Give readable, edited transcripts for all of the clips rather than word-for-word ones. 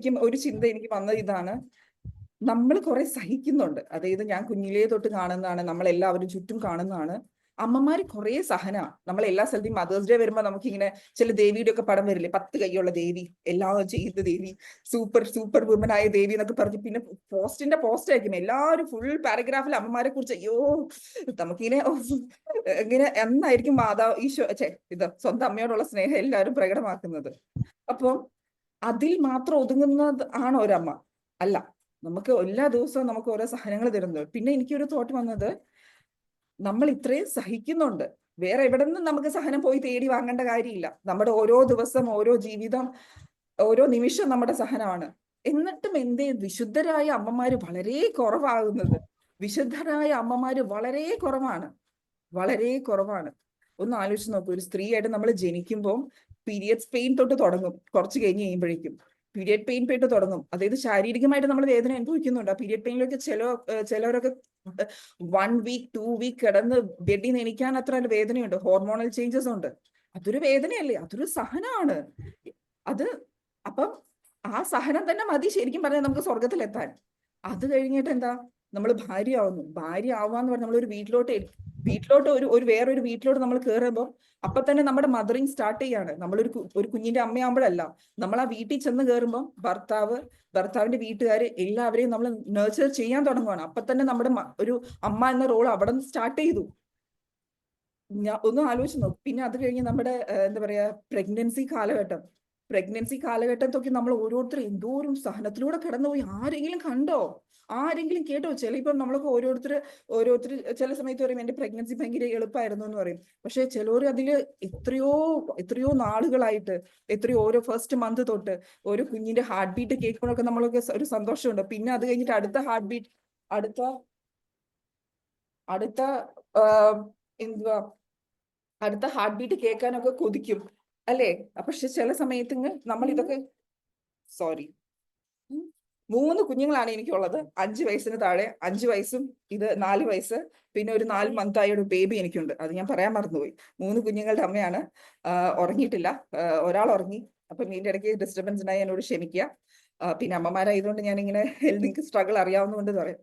ശരിക്കും ഒരു ചിന്ത എനിക്ക് വന്നത് ഇതാണ്, നമ്മൾ കുറെ സഹിക്കുന്നുണ്ട്. അതായത് ഞാൻ കുഞ്ഞിലേ തൊട്ട് കാണുന്നതാണ്, നമ്മളെല്ലാവരും ചുറ്റും കാണുന്നതാണ്, അമ്മമാര് കുറെ സഹന. നമ്മൾ എല്ലാ സ്ഥലത്തും മദേഴ്സ് ഡേ വരുമ്പോ നമുക്കിങ്ങനെ ചില ദേവിയുടെ ഒക്കെ പടം വരില്ലേ, 10 കൈയുള്ള ദേവി, എല്ലാം ചെയ്യുന്ന ദേവി, സൂപ്പർ സൂപ്പർ വുമൻ ആയ ദേവി എന്നൊക്കെ പറഞ്ഞ് പിന്നെ പോസ്റ്റ് ആയിരിക്കും എല്ലാവരും ഫുൾ പാരഗ്രാഫിൽ അമ്മമാരെ കുറിച്ച്. അയ്യോ, നമുക്കിങ്ങനെ ഇങ്ങനെ എന്നായിരിക്കും മാതാവ് ഈശോ ഇത് സ്വന്തം അമ്മയോടുള്ള സ്നേഹം എല്ലാവരും പ്രകടമാക്കുന്നത്. അപ്പം അതിൽ മാത്രം ഒതുങ്ങുന്നത് ആണോ ഒരമ്മ? അല്ല. നമുക്ക് എല്ലാ ദിവസവും നമുക്ക് ഓരോ സഹനങ്ങൾ തരുന്നത്. പിന്നെ എനിക്കൊരു തോട്ട് വന്നത്, നമ്മൾ ഇത്രയും സഹിക്കുന്നുണ്ട്, വേറെ എവിടെ നിന്നും നമുക്ക് സഹനം പോയി തേടി വാങ്ങേണ്ട കാര്യമില്ല. നമ്മുടെ ഓരോ ദിവസം, ഓരോ ജീവിതം, ഓരോ നിമിഷം നമ്മുടെ സഹനമാണ്. എന്നിട്ടും എന്തേ വിശുദ്ധരായ അമ്മമാര് വളരെ കുറവാകുന്നത്? വിശുദ്ധരായ അമ്മമാര് വളരെ കുറവാണ്, വളരെ കുറവാണ്. ഒന്ന് ആലോചിച്ച് നോക്കൂ, ഒരു സ്ത്രീയായിട്ട് നമ്മൾ ജനിക്കുമ്പോൾ പീരിയഡ്സ് പെയിൻ തൊട്ട് തുടങ്ങും. കുറച്ച് കഴിഞ്ഞ് കഴിയുമ്പോഴേക്കും പീരിയഡ് പെയിൻ പെട്ട് തുടങ്ങും. അതായത് ശാരീരികമായിട്ട് നമ്മൾ വേദന അനുഭവിക്കുന്നുണ്ട്. ആ പീരിയഡ് പെയിനിലൊക്കെ ചിലവരൊക്കെ 1 വീക്ക് 2 വീക്ക് കിടന്ന് ബെഡിൽ നിന്ന് എണീക്കാൻ അത്ര വേദനയുണ്ട്. ഹോർമോണൽ ചേഞ്ചസ് ഉണ്ട്. അതൊരു വേദനയല്ലേ? അതൊരു സഹനമാണ് അത്. അപ്പം ആ സഹനം തന്നെ മതി ശരിക്കും പറഞ്ഞാൽ നമുക്ക് സ്വർഗത്തിലെത്താൻ. അത് കഴിഞ്ഞിട്ട് എന്താ, നമ്മൾ ഭാര്യ ആവുന്നു. ഭാര്യ ആവാന്ന് പറഞ്ഞാൽ നമ്മളൊരു വീട്ടിലോട്ട് ഒരു വേറൊരു വീട്ടിലോട്ട് നമ്മൾ കയറുമ്പോൾ അപ്പൊ തന്നെ നമ്മുടെ മദറിങ് സ്റ്റാർട്ട് ചെയ്യാണ്. ഒരു കുഞ്ഞിന്റെ അമ്മയാകുമ്പോഴല്ല, നമ്മൾ ആ വീട്ടിൽ ചെന്ന് കയറുമ്പോൾ ഭർത്താവിന്റെ വീട്ടുകാര് എല്ലാവരെയും നമ്മൾ നർച്ചർ ചെയ്യാൻ തുടങ്ങുവാണ്. അപ്പൊ തന്നെ നമ്മുടെ ഒരു അമ്മ എന്ന റോൾ അവിടെ നിന്ന് സ്റ്റാർട്ട് ചെയ്തു. ഞാൻ ഒന്നും ആലോചിച്ച് നോക്കും. പിന്നെ അത് കഴിഞ്ഞ് നമ്മുടെ എന്താ പറയാ, പ്രഗ്നൻസി കാലഘട്ടത്തൊക്കെ നമ്മൾ ഓരോരുത്തരും എന്തോരം സഹനത്തിലൂടെ കടന്നുപോയി. ആരെങ്കിലും കണ്ടോ? ആരെങ്കിലും കേട്ടോ? ചിലപ്പോൾ നമ്മളൊക്കെ ഓരോരുത്തർ ചില സമയത്ത് പറയും എന്റെ പ്രഗ്നൻസി ഭയങ്കര എളുപ്പമായിരുന്നു എന്ന് പറയും. പക്ഷെ ചിലർ അതില് എത്രയോ നാളുകളായിട്ട്, ഓരോ ഫസ്റ്റ് മന്ത് തൊട്ട് ഓരോ കുഞ്ഞിന്റെ ഹാർട്ട് ബീറ്റ് കേൾക്കുമ്പോഴൊക്കെ നമ്മളൊക്കെ ഒരു സന്തോഷമുണ്ട്. പിന്നെ അത് കഴിഞ്ഞിട്ട് അടുത്ത ഹാർട്ട് ബീറ്റ്, അടുത്ത എന്തുവാ, അടുത്ത ഹാർട്ട് ബീറ്റ് കേൾക്കാനൊക്കെ കൊതിക്കും അല്ലേ? പക്ഷെ ചില സമയത്ത് നമ്മൾ ഇതൊക്കെ സോറി 3 കുഞ്ഞുങ്ങളാണ് എനിക്കുള്ളത്. 5 വയസ്സിന് താഴെ, 5 വയസ്സും ഇത് 4 വയസ്സ്, പിന്നെ ഒരു 4 month ആയ ഒരു ബേബി എനിക്കുണ്ട്. അത് ഞാൻ പറയാൻ മറന്നുപോയി. 3 കുഞ്ഞുങ്ങളുടെ അമ്മയാണ്. ഉറങ്ങിയിട്ടില്ല. ഒരാൾ ഉറങ്ങി. അപ്പം ഇതിന്റെ ഇടയ്ക്ക് ഡിസ്റ്റർബൻസ് ഉണ്ടായി, എന്നോട് ക്ഷമിക്കുക. പിന്നെ അമ്മമാരായതുകൊണ്ട് ഞാനിങ്ങനെ നിങ്ങൾക്ക് സ്ട്രഗിൾ അറിയാവുന്നതുകൊണ്ട് പറയാം.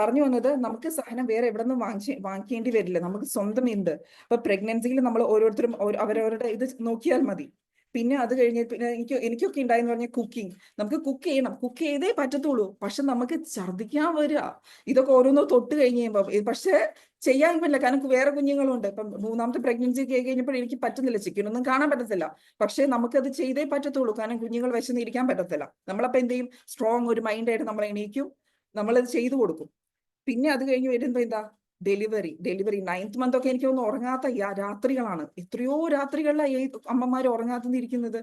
പറഞ്ഞു വന്നത്, നമുക്ക് സഹനം വേറെ എവിടെ നിന്നും വാങ്ങിക്കേണ്ടി വരില്ല, നമുക്ക് സ്വന്തം ഉണ്ട്. അപ്പൊ പ്രഗ്നൻസിയിൽ നമ്മൾ ഓരോരുത്തരും അവരവരുടെ ഇത് നോക്കിയാൽ മതി. പിന്നെ അത് കഴിഞ്ഞ് പിന്നെ എനിക്കൊക്കെ ഉണ്ടായെന്ന് പറഞ്ഞ കുക്കിംഗ്. നമുക്ക് കുക്ക് ചെയ്യണം, കുക്ക് ചെയ്തേ പറ്റത്തുള്ളൂ. പക്ഷെ നമുക്ക് ഛർദ്ദിക്കാൻ വരിക, ഇതൊക്കെ ഓരോന്നോ തൊട്ട് കഴിഞ്ഞ് കഴിയുമ്പോൾ. പക്ഷെ ചെയ്യാൻ പറ്റില്ല, കാരണം വേറെ കുഞ്ഞുങ്ങളുണ്ട്. ഇപ്പം 3ാമത്തെ പ്രഗ്നൻസി ഒക്കെ കഴിഞ്ഞപ്പോൾ എനിക്ക് പറ്റുന്നില്ല, ചിക്കനൊന്നും കാണാൻ പറ്റത്തില്ല. പക്ഷെ നമുക്കത് ചെയ്തേ പറ്റത്തുള്ളൂ, കാരണം കുഞ്ഞുങ്ങൾ വിശന്നിരിക്കാൻ പറ്റത്തില്ല. നമ്മളപ്പോ എന്ത് ചെയ്യും? സ്ട്രോങ് ഒരു മൈൻഡായിട്ട് നമ്മൾ എണീക്കും, നമ്മളത് ചെയ്തു കൊടുക്കും. പിന്നെ അത് കഴിഞ്ഞ് വരുമ്പോ എന്താ, ഡെലിവറി 9th month ഒക്കെ എനിക്ക് ഒന്നും ഉറങ്ങാത്ത രാത്രികളാണ്. എത്രയോ രാത്രികളിലാണ് ഈ അമ്മമാർ ഉറങ്ങാത്തിരിക്കുന്നത്.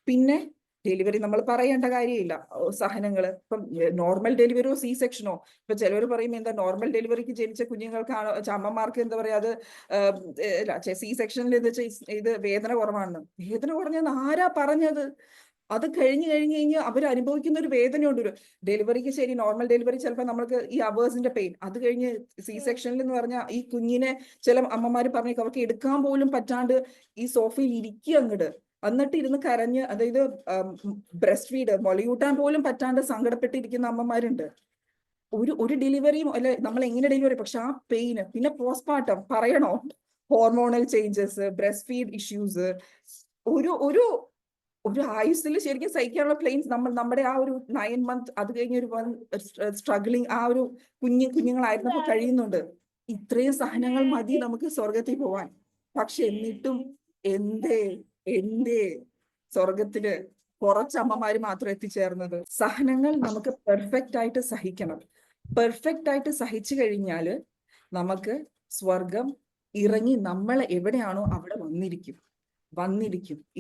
പിന്നെ ഡെലിവറി നമ്മൾ പറയേണ്ട കാര്യമില്ല, സഹനങ്ങള്. ഇപ്പം നോർമൽ ഡെലിവറിയോ സി സെക്ഷനോ, ഇപ്പൊ ചിലവർ പറയും എന്താ നോർമൽ ഡെലിവറിക്ക് ജനിച്ച കുഞ്ഞുങ്ങൾക്കാണ്, അമ്മമാർക്ക് എന്താ പറയാ, അത് സി സെക്ഷനിൽ ഇത് വേദന കുറവാണെന്ന്. വേദന കുറഞ്ഞെന്ന് ആരാ പറഞ്ഞത്? അത് കഴിഞ്ഞ് അവർ അനുഭവിക്കുന്ന ഒരു വേദനയുണ്ട്. ഒരു ഡെലിവറിക്ക് ശരി, നോർമൽ ഡെലിവറി ചിലപ്പോൾ നമ്മൾക്ക് ഈ അവേഴ്സിന്റെ പെയിൻ, അത് കഴിഞ്ഞ് സി സെക്ഷനിൽ എന്ന് പറഞ്ഞാൽ ഈ കുഞ്ഞിനെ ചില അമ്മമാര് പറഞ്ഞേക്കും അവർക്ക് എടുക്കാൻ പോലും പറ്റാണ്ട് ഈ സോഫയിൽ ഇരിക്കുക അങ്ങോട്ട്, എന്നിട്ട് ഇരുന്ന് കരഞ്ഞ്, അതായത് ബ്രസ്റ്റ് ഫീഡ് മുലയൂട്ടാൻ പോലും പറ്റാണ്ട് സങ്കടപ്പെട്ടിരിക്കുന്ന അമ്മമാരുണ്ട്. ഒരു ഡെലിവറിയും അല്ലെ, നമ്മൾ എങ്ങനെ ഡെലിവറി, പക്ഷെ ആ പെയിന്. പിന്നെ പോസ്റ്റ്മോർട്ടം പറയണോ? Hormonal changes, breast feed issues, ഒരു ഒരു ഒരു ആയുസ്സിൽ ശരിക്കും സഹിക്കാനുള്ള പ്ലെയിൻസ് നമ്മുടെ ആ ഒരു 9 month, അത് കഴിഞ്ഞ ഒരു സ്ട്രഗ്ലിങ്, ആ ഒരു കുഞ്ഞുങ്ങളായിരുന്നപ്പോൾ കഴിയുന്നുണ്ട്. ഇത്രയും സഹനങ്ങൾ മതി നമുക്ക് സ്വർഗത്തിൽ പോവാൻ. പക്ഷെ എന്നിട്ടും എന്തേ എന്തേ സ്വർഗത്തില് കുറച്ച് അമ്മമാര് മാത്രം എത്തിച്ചേർന്നത്? സഹനങ്ങൾ നമുക്ക് പെർഫെക്റ്റ് ആയിട്ട് സഹിക്കണം. പെർഫെക്റ്റ് ആയിട്ട് സഹിച്ചു കഴിഞ്ഞാല് നമുക്ക് സ്വർഗം ഇറങ്ങി നമ്മൾ എവിടെയാണോ അവിടെ വന്നിരിക്കും.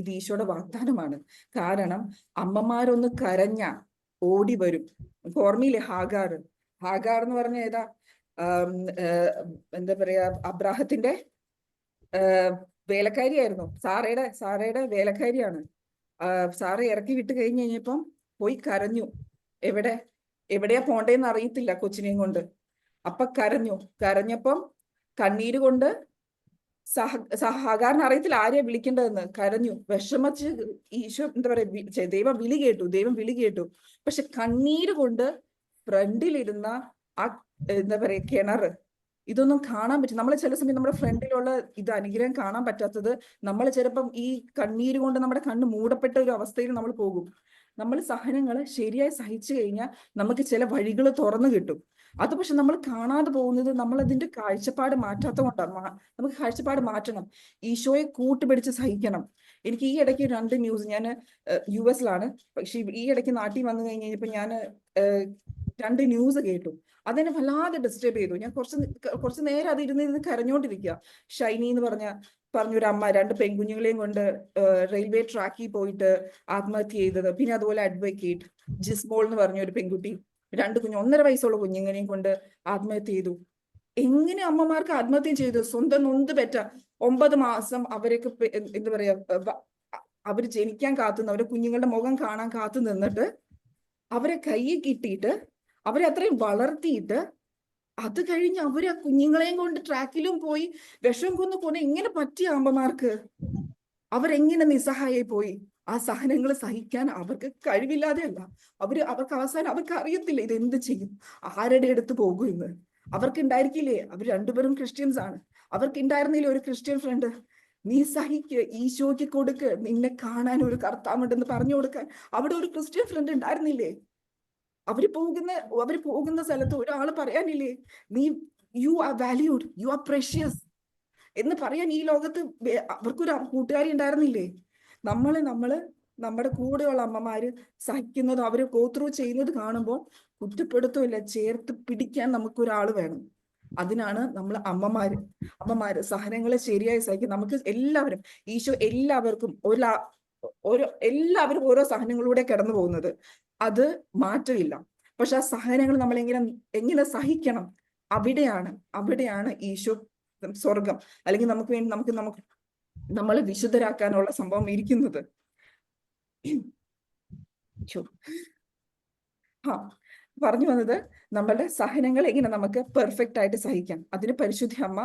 ഇത് ഈശോയുടെ വാഗ്ദാനമാണ്. കാരണം അമ്മമാരൊന്ന് കരഞ്ഞ ഓടി വരും. ഓർമ്മയില്ലേ ഹാഗാർ എന്ന് പറഞ്ഞ ഏതാ, എന്താ പറയാ, അബ്രാഹത്തിന്റെ വേലക്കാരിയായിരുന്നു. സാറയുടെ വേലക്കാരിയാണ്. സാറ ഇറക്കി വിട്ട് കഴിഞ്ഞപ്പം പോയി കരഞ്ഞു. എവിടെയാ പോണ്ടേന്ന് അറിയത്തില്ല കൊച്ചിനെയും കൊണ്ട്. അപ്പൊ കരഞ്ഞപ്പം കണ്ണീര് കൊണ്ട് ഹാഗാറിന് അറിയത്തില്ല ആരെയാ വിളിക്കേണ്ടതെന്ന്. കരഞ്ഞു, വിഷമിച്ച്. ഈശോ എന്താ പറയാ, ദൈവം വിളി കേട്ടു, ദൈവം വിളി കേട്ടു. പക്ഷെ കണ്ണീര് കൊണ്ട് ഫ്രണ്ടിലിരുന്ന ആ എന്താ പറയാ കിണറ്, ഇതൊന്നും കാണാൻ പറ്റും. നമ്മൾ ചില സമയം നമ്മുടെ ഫ്രണ്ടിലുള്ള ഇത് അനുഗ്രഹം കാണാൻ പറ്റാത്തത്, നമ്മൾ ചിലപ്പം ഈ കണ്ണീര് കൊണ്ട് നമ്മുടെ കണ്ണ് മൂടപ്പെട്ട ഒരു അവസ്ഥയിൽ നമ്മൾ പോകും. നമ്മൾ സഹനങ്ങൾ ശരിയായി സഹിച്ചു കഴിഞ്ഞാൽ നമുക്ക് ചില വഴികൾ തുറന്നു കിട്ടും. അത് പക്ഷെ നമ്മൾ കാണാതെ പോകുന്നത് നമ്മൾ അതിന്റെ കാഴ്ചപ്പാട് മാറ്റാത്ത കൊണ്ടാണ്. നമുക്ക് കാഴ്ചപ്പാട് മാറ്റണം. ഈശോയെ കൂട്ടുപിടിച്ച് സഹിക്കണം. എനിക്ക് ഈ ഇടയ്ക്ക് 2 ന്യൂസ്, ഞാൻ US-ലാണ്, പക്ഷെ ഈ ഇടയ്ക്ക് നാട്ടിൽ വന്നു കഴിഞ്ഞപ്പോ ഞാൻ 2 ന്യൂസ് കേട്ടു. അതെന്നെ വല്ലാതെ ഡിസ്റ്റർബ് ചെയ്തു. ഞാൻ കുറച്ച് നേരം അത് ഇരുന്ന് കരഞ്ഞോണ്ടിരിക്കുക. ഷൈനി എന്ന് പറഞ്ഞൊരു അമ്മ 2 പെൺകുഞ്ഞുങ്ങളെയും കൊണ്ട് റെയിൽവേ ട്രാക്കിൽ പോയിട്ട് ആത്മഹത്യ ചെയ്തത്. പിന്നെ അതുപോലെ അഡ്വക്കേറ്റ് ജിസ്മോൾ എന്ന് പറഞ്ഞ ഒരു പെൺകുട്ടി 2 1.5 വയസ്സുള്ള കുഞ്ഞുങ്ങളെയും കൊണ്ട് ആത്മഹത്യ ചെയ്തു. എങ്ങനെ അമ്മമാർക്ക് ആത്മഹത്യ ചെയ്തു? സ്വന്തം നൊന്ത് പെറ്റ 9 മാസം അവരൊക്കെ എന്താ പറയാ, അവര് ജനിക്കാൻ കാത്തുനിന്ന്, അവരുടെ കുഞ്ഞുങ്ങളുടെ മുഖം കാണാൻ കാത്തു നിന്നിട്ട്, അവരെ കയ്യിൽ കിട്ടിയിട്ട്, അവരെ അത്രയും വളർത്തിയിട്ട്, അത് കഴിഞ്ഞ് അവര് ആ കുഞ്ഞുങ്ങളെയും കൊണ്ട് ട്രാക്കിലും പോയി വിഷം കൊന്നു പോന്നെ എങ്ങനെ പറ്റിയ അമ്മമാർക്ക്? അവരെങ്ങനെ നിസ്സഹായായി പോയി? ആ സഹനങ്ങൾ സഹിക്കാൻ അവർക്ക് കഴിവില്ലാതെ അല്ല, അവർക്ക് അവസാനം അവർക്ക് അറിയത്തില്ല ഇത് എന്ത് ചെയ്യും, ആരുടെ അടുത്ത് പോകും എന്ന്. അവർക്ക് ഉണ്ടായിരിക്കില്ലേ, അവർ 2 പേരും ക്രിസ്ത്യൻസ് ആണ്, അവർക്ക് ഉണ്ടായിരുന്നില്ലേ ഒരു ക്രിസ്ത്യൻ ഫ്രണ്ട്? നീ സഹിക്ക്, ഈശോയ്ക്ക് കൊടുക്ക്, നിന്നെ കാണാൻ ഒരു കർത്താവുണ്ടെന്ന് പറഞ്ഞു കൊടുക്കാൻ അവിടെ ഒരു ക്രിസ്ത്യൻ ഫ്രണ്ട് ഉണ്ടായിരുന്നില്ലേ? അവര് പോകുന്ന സ്ഥലത്ത് ഒരാൾ പറയാനില്ലേ, നീ you are valued, you are precious എന്ന് പറയാൻ ഈ ലോകത്ത് അവർക്കൊരു കൂട്ടുകാരി ഉണ്ടായിരുന്നില്ലേ? നമ്മുടെ കൂടെയുള്ള അമ്മമാര് സഹിക്കുന്നത്, അവര് ഗോ ത്രൂ ചെയ്യുന്നത് കാണുമ്പോൾ കുറ്റപ്പെടുത്തുമില്ല, ചേർത്ത് പിടിക്കാൻ നമുക്കൊരാള് വേണം. അതിനാണ് നമ്മൾ അമ്മമാര് സഹനങ്ങളെ ശരിയായി സഹിക്കും. നമുക്ക് എല്ലാവരും, ഈശോ എല്ലാവർക്കും എല്ലാവരും ഓരോ സഹനങ്ങളിലൂടെ കടന്നു പോകുന്നത്, അത് മാറ്റമില്ല. പക്ഷെ ആ സഹനങ്ങൾ നമ്മൾ എങ്ങനെ സഹിക്കണം, അവിടെയാണ് ഈശോ സ്വർഗം, അല്ലെങ്കിൽ നമുക്ക് വേണ്ടി നമുക്ക് നമ്മളെ വിശുദ്ധരാക്കാനുള്ള സംഭവം ഇരിക്കുന്നത്. പറഞ്ഞു വന്നത്, നമ്മളുടെ സഹനങ്ങൾ എങ്ങനെ നമുക്ക് പെർഫെക്റ്റ് ആയിട്ട് സഹിക്കാം, അതിന് പരിശുദ്ധ അമ്മ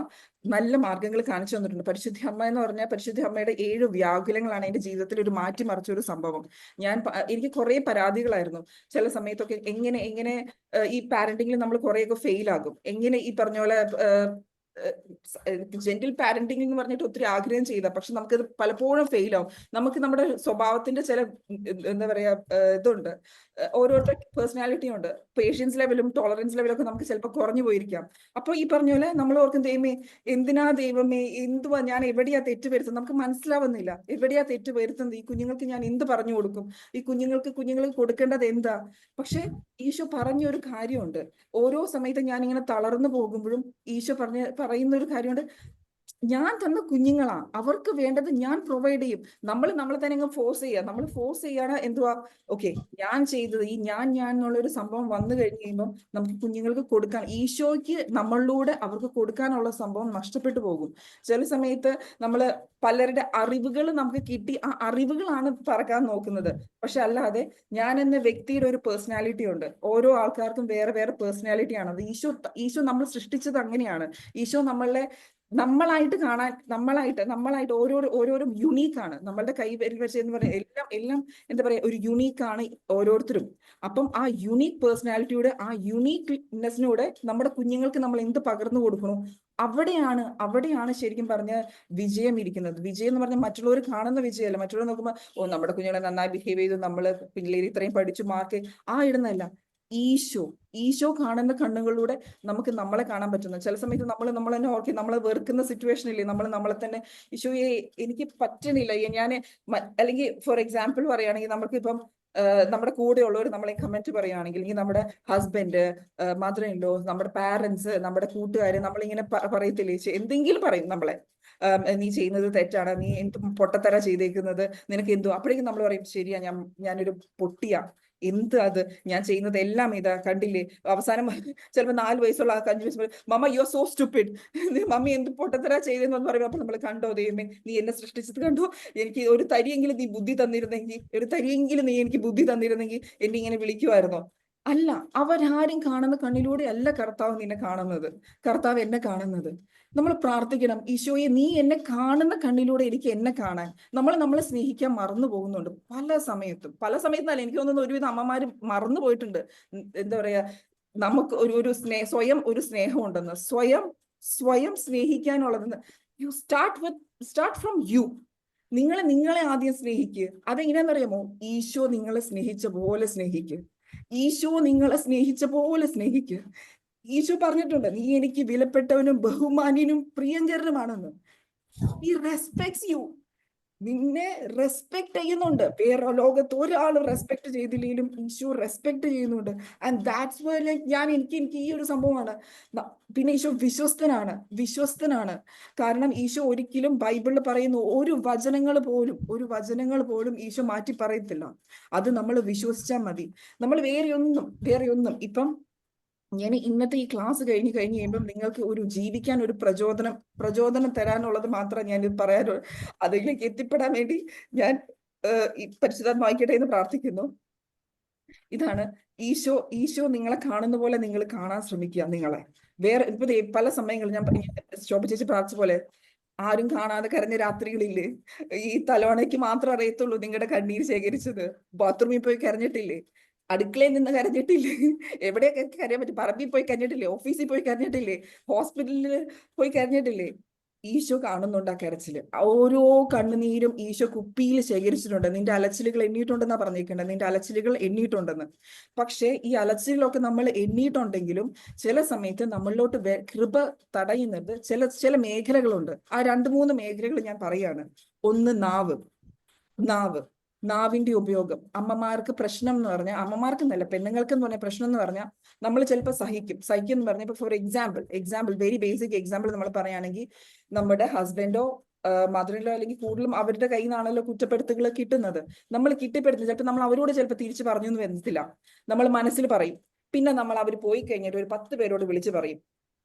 നല്ല മാർഗങ്ങൾ കാണിച്ചു തന്നിട്ടുണ്ട്. പരിശുദ്ധ അമ്മ എന്ന് പറഞ്ഞാൽ, പരിശുദ്ധ അമ്മയുടെ 7 വ്യാകുലങ്ങളാണ് എന്റെ ജീവിതത്തിൽ ഒരു മാറ്റിമറിച്ച ഒരു സംഭവം. എനിക്ക് കുറെ പരാതികളായിരുന്നു ചില സമയത്തൊക്കെ. എങ്ങനെ ഈ പാരന്റിങ്ങിൽ നമ്മൾ കുറെയൊക്കെ ഫെയിൽ ആകും, എങ്ങനെ ഈ പറഞ്ഞ പോലെ ജെന്റിൽ പാരന്റിംഗ് എന്ന് പറഞ്ഞിട്ട് ഒത്തിരി ആഗ്രഹം ചെയ്ത, പക്ഷെ നമുക്കത് പലപ്പോഴും ഫെയിൽ ആവും. നമുക്ക് നമ്മുടെ സ്വഭാവത്തിന്റെ ചില എന്താ പറയാ ഇതുണ്ട്, ഓരോരുത്തർ പേഴ്സണാലിറ്റി ഉണ്ട്, പേഷ്യൻസ് ലെവലും ടോളറൻസ് ലെവലും ഒക്കെ നമുക്ക് ചിലപ്പോൾ കുറഞ്ഞു പോയിരിക്കാം. അപ്പൊ ഈ പറഞ്ഞ പോലെ നമ്മൾ ഓർക്കും, ദൈവമേ എന്തുവാ ഞാൻ എവിടെയാ തെറ്റ് വരുത്തുന്നത്, നമുക്ക് മനസ്സിലാവുന്നില്ല എവിടെയാ തെറ്റ് വരുത്തുന്നത്, ഈ കുഞ്ഞുങ്ങൾക്ക് ഞാൻ എന്ത് പറഞ്ഞു കൊടുക്കും, ഈ കുഞ്ഞുങ്ങൾക്ക് കൊടുക്കേണ്ടത് എന്താ. പക്ഷെ ഈശോ പറഞ്ഞൊരു കാര്യമുണ്ട്, ഓരോ സമയത്ത് ഞാൻ ഇങ്ങനെ തളർന്നു പോകുമ്പോഴും ഈശോ പറയുന്ന ഒരു കാര്യമുണ്ട്, ഞാൻ തന്ന കുഞ്ഞുങ്ങളാ, അവർക്ക് വേണ്ടത് ഞാൻ പ്രൊവൈഡ് ചെയ്യും. നമ്മളെ തന്നെ അങ്ങ് ഫോഴ്സ് ചെയ്യുക, നമ്മൾ ഫോഴ്സ് ചെയ്യാണ് എന്തുവാ, ഓക്കെ ഞാൻ ചെയ്തത് ഈ ഞാൻ എന്നുള്ള ഒരു സംഭവം വന്നു കഴിഞ്ഞ് കഴിയുമ്പോൾ നമുക്ക് കുഞ്ഞുങ്ങൾക്ക് കൊടുക്കാൻ, ഈശോയ്ക്ക് നമ്മളിലൂടെ അവർക്ക് കൊടുക്കാനുള്ള സംഭവം നഷ്ടപ്പെട്ടു പോകും. ചില സമയത്ത് നമ്മള് പലരുടെ അറിവുകൾ നമുക്ക് കിട്ടി, ആ അറിവുകളാണ് പറക്കാൻ നോക്കുന്നത്. പക്ഷെ അല്ലാതെ ഞാൻ എന്ന വ്യക്തിയുടെ ഒരു പേഴ്സണാലിറ്റി ഉണ്ട്, ഓരോ ആൾക്കാർക്കും വേറെ വേറെ പേഴ്സണാലിറ്റി ആണ്. അത് ഈശോ നമ്മൾ സൃഷ്ടിച്ചത് അങ്ങനെയാണ്. ഈശോ നമ്മളായിട്ട് ഓരോരോ യുണീക്ക് ആണ്. നമ്മളുടെ കൈ വെച്ച് എന്ന് പറയുന്നത് എല്ലാം എന്താ പറയാ, ഒരു യുണീക്ക് ആണ് ഓരോരുത്തരും. അപ്പം ആ യുണീക്ക് പേഴ്സണാലിറ്റിയുടെ ആ യുണീക്ക്നെസ്സിനൂടെ നമ്മുടെ കുഞ്ഞുങ്ങൾക്ക് നമ്മൾ എന്ത് പകർന്നു കൊടുക്കണം, അവിടെയാണ് ശരിക്കും പറഞ്ഞ വിജയം ഇരിക്കുന്നത്. വിജയം എന്ന് പറഞ്ഞാൽ മറ്റുള്ളവർ കാണുന്ന വിജയമല്ല. മറ്റുള്ളവർ നോക്കുമ്പോൾ നമ്മുടെ കുഞ്ഞുങ്ങളെ നന്നായി ബിഹേവ് ചെയ്തു, നമ്മള് പിള്ളേര് ഇത്രയും പഠിച്ചു മാർക്ക് ഇടുന്നല്ല. ഈശോ കാണുന്ന കണ്ണുകളിലൂടെ നമുക്ക് നമ്മളെ കാണാൻ പറ്റുന്നു. ചില സമയത്ത് നമ്മൾ തന്നെ ഓർക്കും, നമ്മളെ വെറുക്കുന്ന സിറ്റുവേഷൻ ഇല്ലേ, നമ്മളെ തന്നെ ഈശോയെ എനിക്ക് പറ്റണില്ല ഞാൻ, അല്ലെങ്കിൽ ഫോർ എക്സാമ്പിൾ പറയുകയാണെങ്കിൽ, നമുക്കിപ്പം നമ്മുടെ കൂടെ ഉള്ളവർ നമ്മളെ കമന്റ് പറയുകയാണെങ്കിൽ, അല്ലെങ്കിൽ നമ്മുടെ ഹസ്ബൻഡ്, മദർ ഇൻ ലോ, നമ്മുടെ പാരന്റ്സ്, നമ്മുടെ കൂട്ടുകാര് നമ്മളിങ്ങനെ പറയത്തില്ലേ, എന്തെങ്കിലും പറയും നമ്മളെ, നീ ചെയ്യുന്നത് തെറ്റാണ്, നീ എന്ത് പൊട്ടത്തര ചെയ്തേക്കുന്നത്, നിനക്ക് എന്തോ. അപ്പോഴേക്കും നമ്മൾ പറയും, ശരിയാ, ഞാനൊരു പൊട്ടിയാ, അത് ഞാൻ ചെയ്യുന്നത് എല്ലാം ഇതാ കണ്ടില്ലേ. അവസാനം ചിലപ്പോൾ 4 വയസ്സുള്ള 5 വയസ്സ്, mamma you are so stupid, mummy എന്ത് പൊട്ടത്തര ചെയ്തെന്ന് പറയുമ്പോൾ അപ്പൊ നമ്മൾ, കണ്ടോ ദൈവമേ, നീ എന്നെ സൃഷ്ടിച്ചത് കണ്ടോ, എനിക്ക് ഒരു തരിയെങ്കിലും നീ ബുദ്ധി തന്നിരുന്നെങ്കിൽ, എന്നെ ഇങ്ങനെ വിളിക്കുമായിരുന്നോ. അല്ല, അവരാരും കാണുന്ന കണ്ണിലൂടെ അല്ല കർത്താവ് നിന്നെ കാണുന്നത്, കർത്താവ് എന്നെ കാണുന്നത്. നമ്മൾ പ്രാർത്ഥിക്കണം, ഈശോയെ നീ എന്നെ കാണുന്ന കണ്ണിലൂടെ എനിക്ക് എന്നെ കാണാൻ. നമ്മളെ സ്നേഹിക്കാൻ മറന്നു പോകുന്നുണ്ട് പല സമയത്തും അല്ല, എനിക്ക് തോന്നുന്നു ഒരുവിധം അമ്മമാര് മറന്നു പോയിട്ടുണ്ട്. എന്താ പറയാ, നമുക്ക് ഒരു സ്വയം ഒരു സ്നേഹം ഉണ്ടെന്ന്, സ്വയം സ്നേഹിക്കാനുള്ളതെന്ന്. You start from you. നിങ്ങളെ ആദ്യം സ്നേഹിക്കുക. അതെങ്ങനെയാണെന്നറിയാമോ? ഈശോ നിങ്ങളെ സ്നേഹിച്ച പോലെ സ്നേഹിക്കുക. ഈശോ നിങ്ങളെ സ്നേഹിച്ച പോലെ സ്നേഹിക്കുക. ഈശോ പറഞ്ഞിട്ടുണ്ട്, നീ എനിക്ക് വിലപ്പെട്ടവനും ബഹുമാന്യനും പ്രിയങ്കരനുമാണെന്ന്. He respects you. നിന്നെ റെസ്പെക്ട് ചെയ്യുന്നുണ്ട്. വേറെ ലോകത്ത് ഒരാൾ റെസ്പെക്ട് ചെയ്തില്ലെങ്കിലും ഈശോ റെസ്പെക്ട് ചെയ്യുന്നുണ്ട്. ആൻഡ് ദാറ്റ്സ് വൈ എനിക്ക് ഈ ഒരു സംഭവമാണ്. പിന്നെ ഈശോ വിശ്വസ്തനാണ്. കാരണം ഈശോ ഒരിക്കലും ബൈബിളിൽ പറയുന്ന ഒരു വചനങ്ങൾ പോലും ഈശോ മാറ്റി പറയത്തില്ല. അത് നമ്മൾ വിശ്വസിച്ചാൽ മതി. നമ്മൾ വേറെ ഒന്നും ഇപ്പം ഞാൻ ഇന്നത്തെ ഈ ക്ലാസ് കഴിഞ്ഞ് കഴിയുമ്പം നിങ്ങൾക്ക് ഒരു ജീവിക്കാൻ ഒരു പ്രചോദനം തരാനുള്ളത് മാത്രം ഞാൻ പറയാനുള്ളൂ. അതിലേക്ക് എത്തിപ്പെടാൻ വേണ്ടി ഞാൻ ഈ പരിശുദ്ധാത്മ വായിക്കട്ടെ എന്ന് പ്രാർത്ഥിക്കുന്നു. ഇതാണ് ഈശോ നിങ്ങളെ കാണുന്ന പോലെ നിങ്ങൾ കാണാൻ ശ്രമിക്കുക. നിങ്ങളെ വേറെ ഇപ്പൊ പല സമയങ്ങളിൽ ഞാൻ ശോഭ ചേച്ചി പ്രാർത്ഥിച്ച പോലെ, ആരും കാണാതെ കരഞ്ഞ രാത്രികളില്ലേ? ഈ തലോണയ്ക്ക് മാത്രം അറിയത്തുള്ളൂ നിങ്ങളുടെ കണ്ണീര് ശേഖരിച്ചത്. ബാത്റൂമിൽ പോയി കരഞ്ഞിട്ടില്ലേ? അടുക്കളയിൽ നിന്ന് കരഞ്ഞിട്ടില്ലേ? എവിടെയൊക്കെ കരയാൻ പറ്റും? പറമ്പിൽ പോയി കരഞ്ഞിട്ടില്ലേ? ഓഫീസിൽ പോയി കരഞ്ഞിട്ടില്ലേ? ഹോസ്പിറ്റലിൽ പോയി കരഞ്ഞിട്ടില്ലേ? ഈശോ കാണുന്നുണ്ട് ആ കരച്ചില്. ഓരോ കണ്ണുനീരും ഈശോ കുപ്പിയിൽ ശേഖരിച്ചിട്ടുണ്ട്. നിന്റെ അലച്ചിലുകൾ എണ്ണിയിട്ടുണ്ടെന്നാ പറഞ്ഞിരിക്കേണ്ടത്. നിന്റെ അലച്ചിലുകൾ എണ്ണിയിട്ടുണ്ടെന്ന്. പക്ഷെ ഈ അലച്ചിലുകളൊക്കെ നമ്മൾ എണ്ണിയിട്ടുണ്ടെങ്കിലും ചില സമയത്ത് നമ്മളിലോട്ട് കൃപ തടയുന്നത് ചില മേഖലകളുണ്ട്. ആ 2-3 മേഖലകൾ ഞാൻ പറയാണ്. ഒന്ന്, നാവിന്റെ ഉപയോഗം. അമ്മമാർക്ക് പ്രശ്നം എന്ന് പറഞ്ഞാൽ, അമ്മമാർക്ക് എന്നല്ല, പെണ്ണുങ്ങൾക്ക് എന്ന് പറഞ്ഞ പ്രശ്നം എന്ന് പറഞ്ഞാൽ, നമ്മൾ ചിലപ്പോൾ സഹിക്കും എന്ന് പറഞ്ഞാൽ, ഇപ്പൊ for example very basic example നമ്മൾ പറയുകയാണെങ്കിൽ, നമ്മുടെ ഹസ്ബൻഡോ മദറിലോ അല്ലെങ്കിൽ കൂടുതലും അവരുടെ കയ്യിൽ നിന്നാണല്ലോ കുറ്റപ്പെടുത്തുകൾ കിട്ടുന്നത്. നമ്മൾ കിട്ടിപ്പെടുത്തുന്നത് ചിലപ്പോൾ നമ്മൾ അവരോട് ചിലപ്പോൾ തിരിച്ചു പറഞ്ഞു എന്ന് വരത്തില്ല. നമ്മൾ മനസ്സിൽ പറയും. പിന്നെ നമ്മൾ അവർ പോയി കഴിഞ്ഞിട്ട് ഒരു 10 പേരോട് വിളിച്ച് പറയും,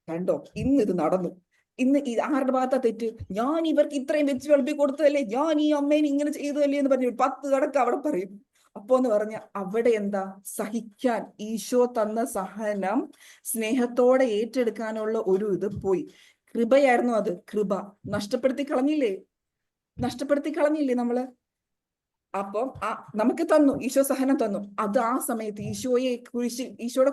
കണ്ടോ ഇന്ന് ഇത് നടന്നു, ഇന്ന് ആരുടെ ഭാഗത്താ തെറ്റ്? ഞാൻ ഇവർക്ക് ഇത്രയും വെച്ച് വിളമ്പി കൊടുത്തതല്ലേ, ഞാൻ ഈ അമ്മേനെ ഇങ്ങനെ ചെയ്തതല്ലേ എന്ന് പറഞ്ഞു 10 കണക്ക് അവിടെ പറയും. അപ്പോ എന്ന് പറഞ്ഞ അവിടെ എന്താ? സഹിക്കാൻ ഈശോ തന്ന സഹനം സ്നേഹത്തോടെ ഏറ്റെടുക്കാനുള്ള ഒരു ഇത് പോയി. കൃപയായിരുന്നു അത്. കൃപ നഷ്ടപ്പെടുത്തി കളഞ്ഞില്ലേ നമ്മള്? അപ്പം നമുക്ക് തന്നു, ഈശോ സഹനം തന്നു. അത് ആ സമയത്ത് ഈശോയുടെ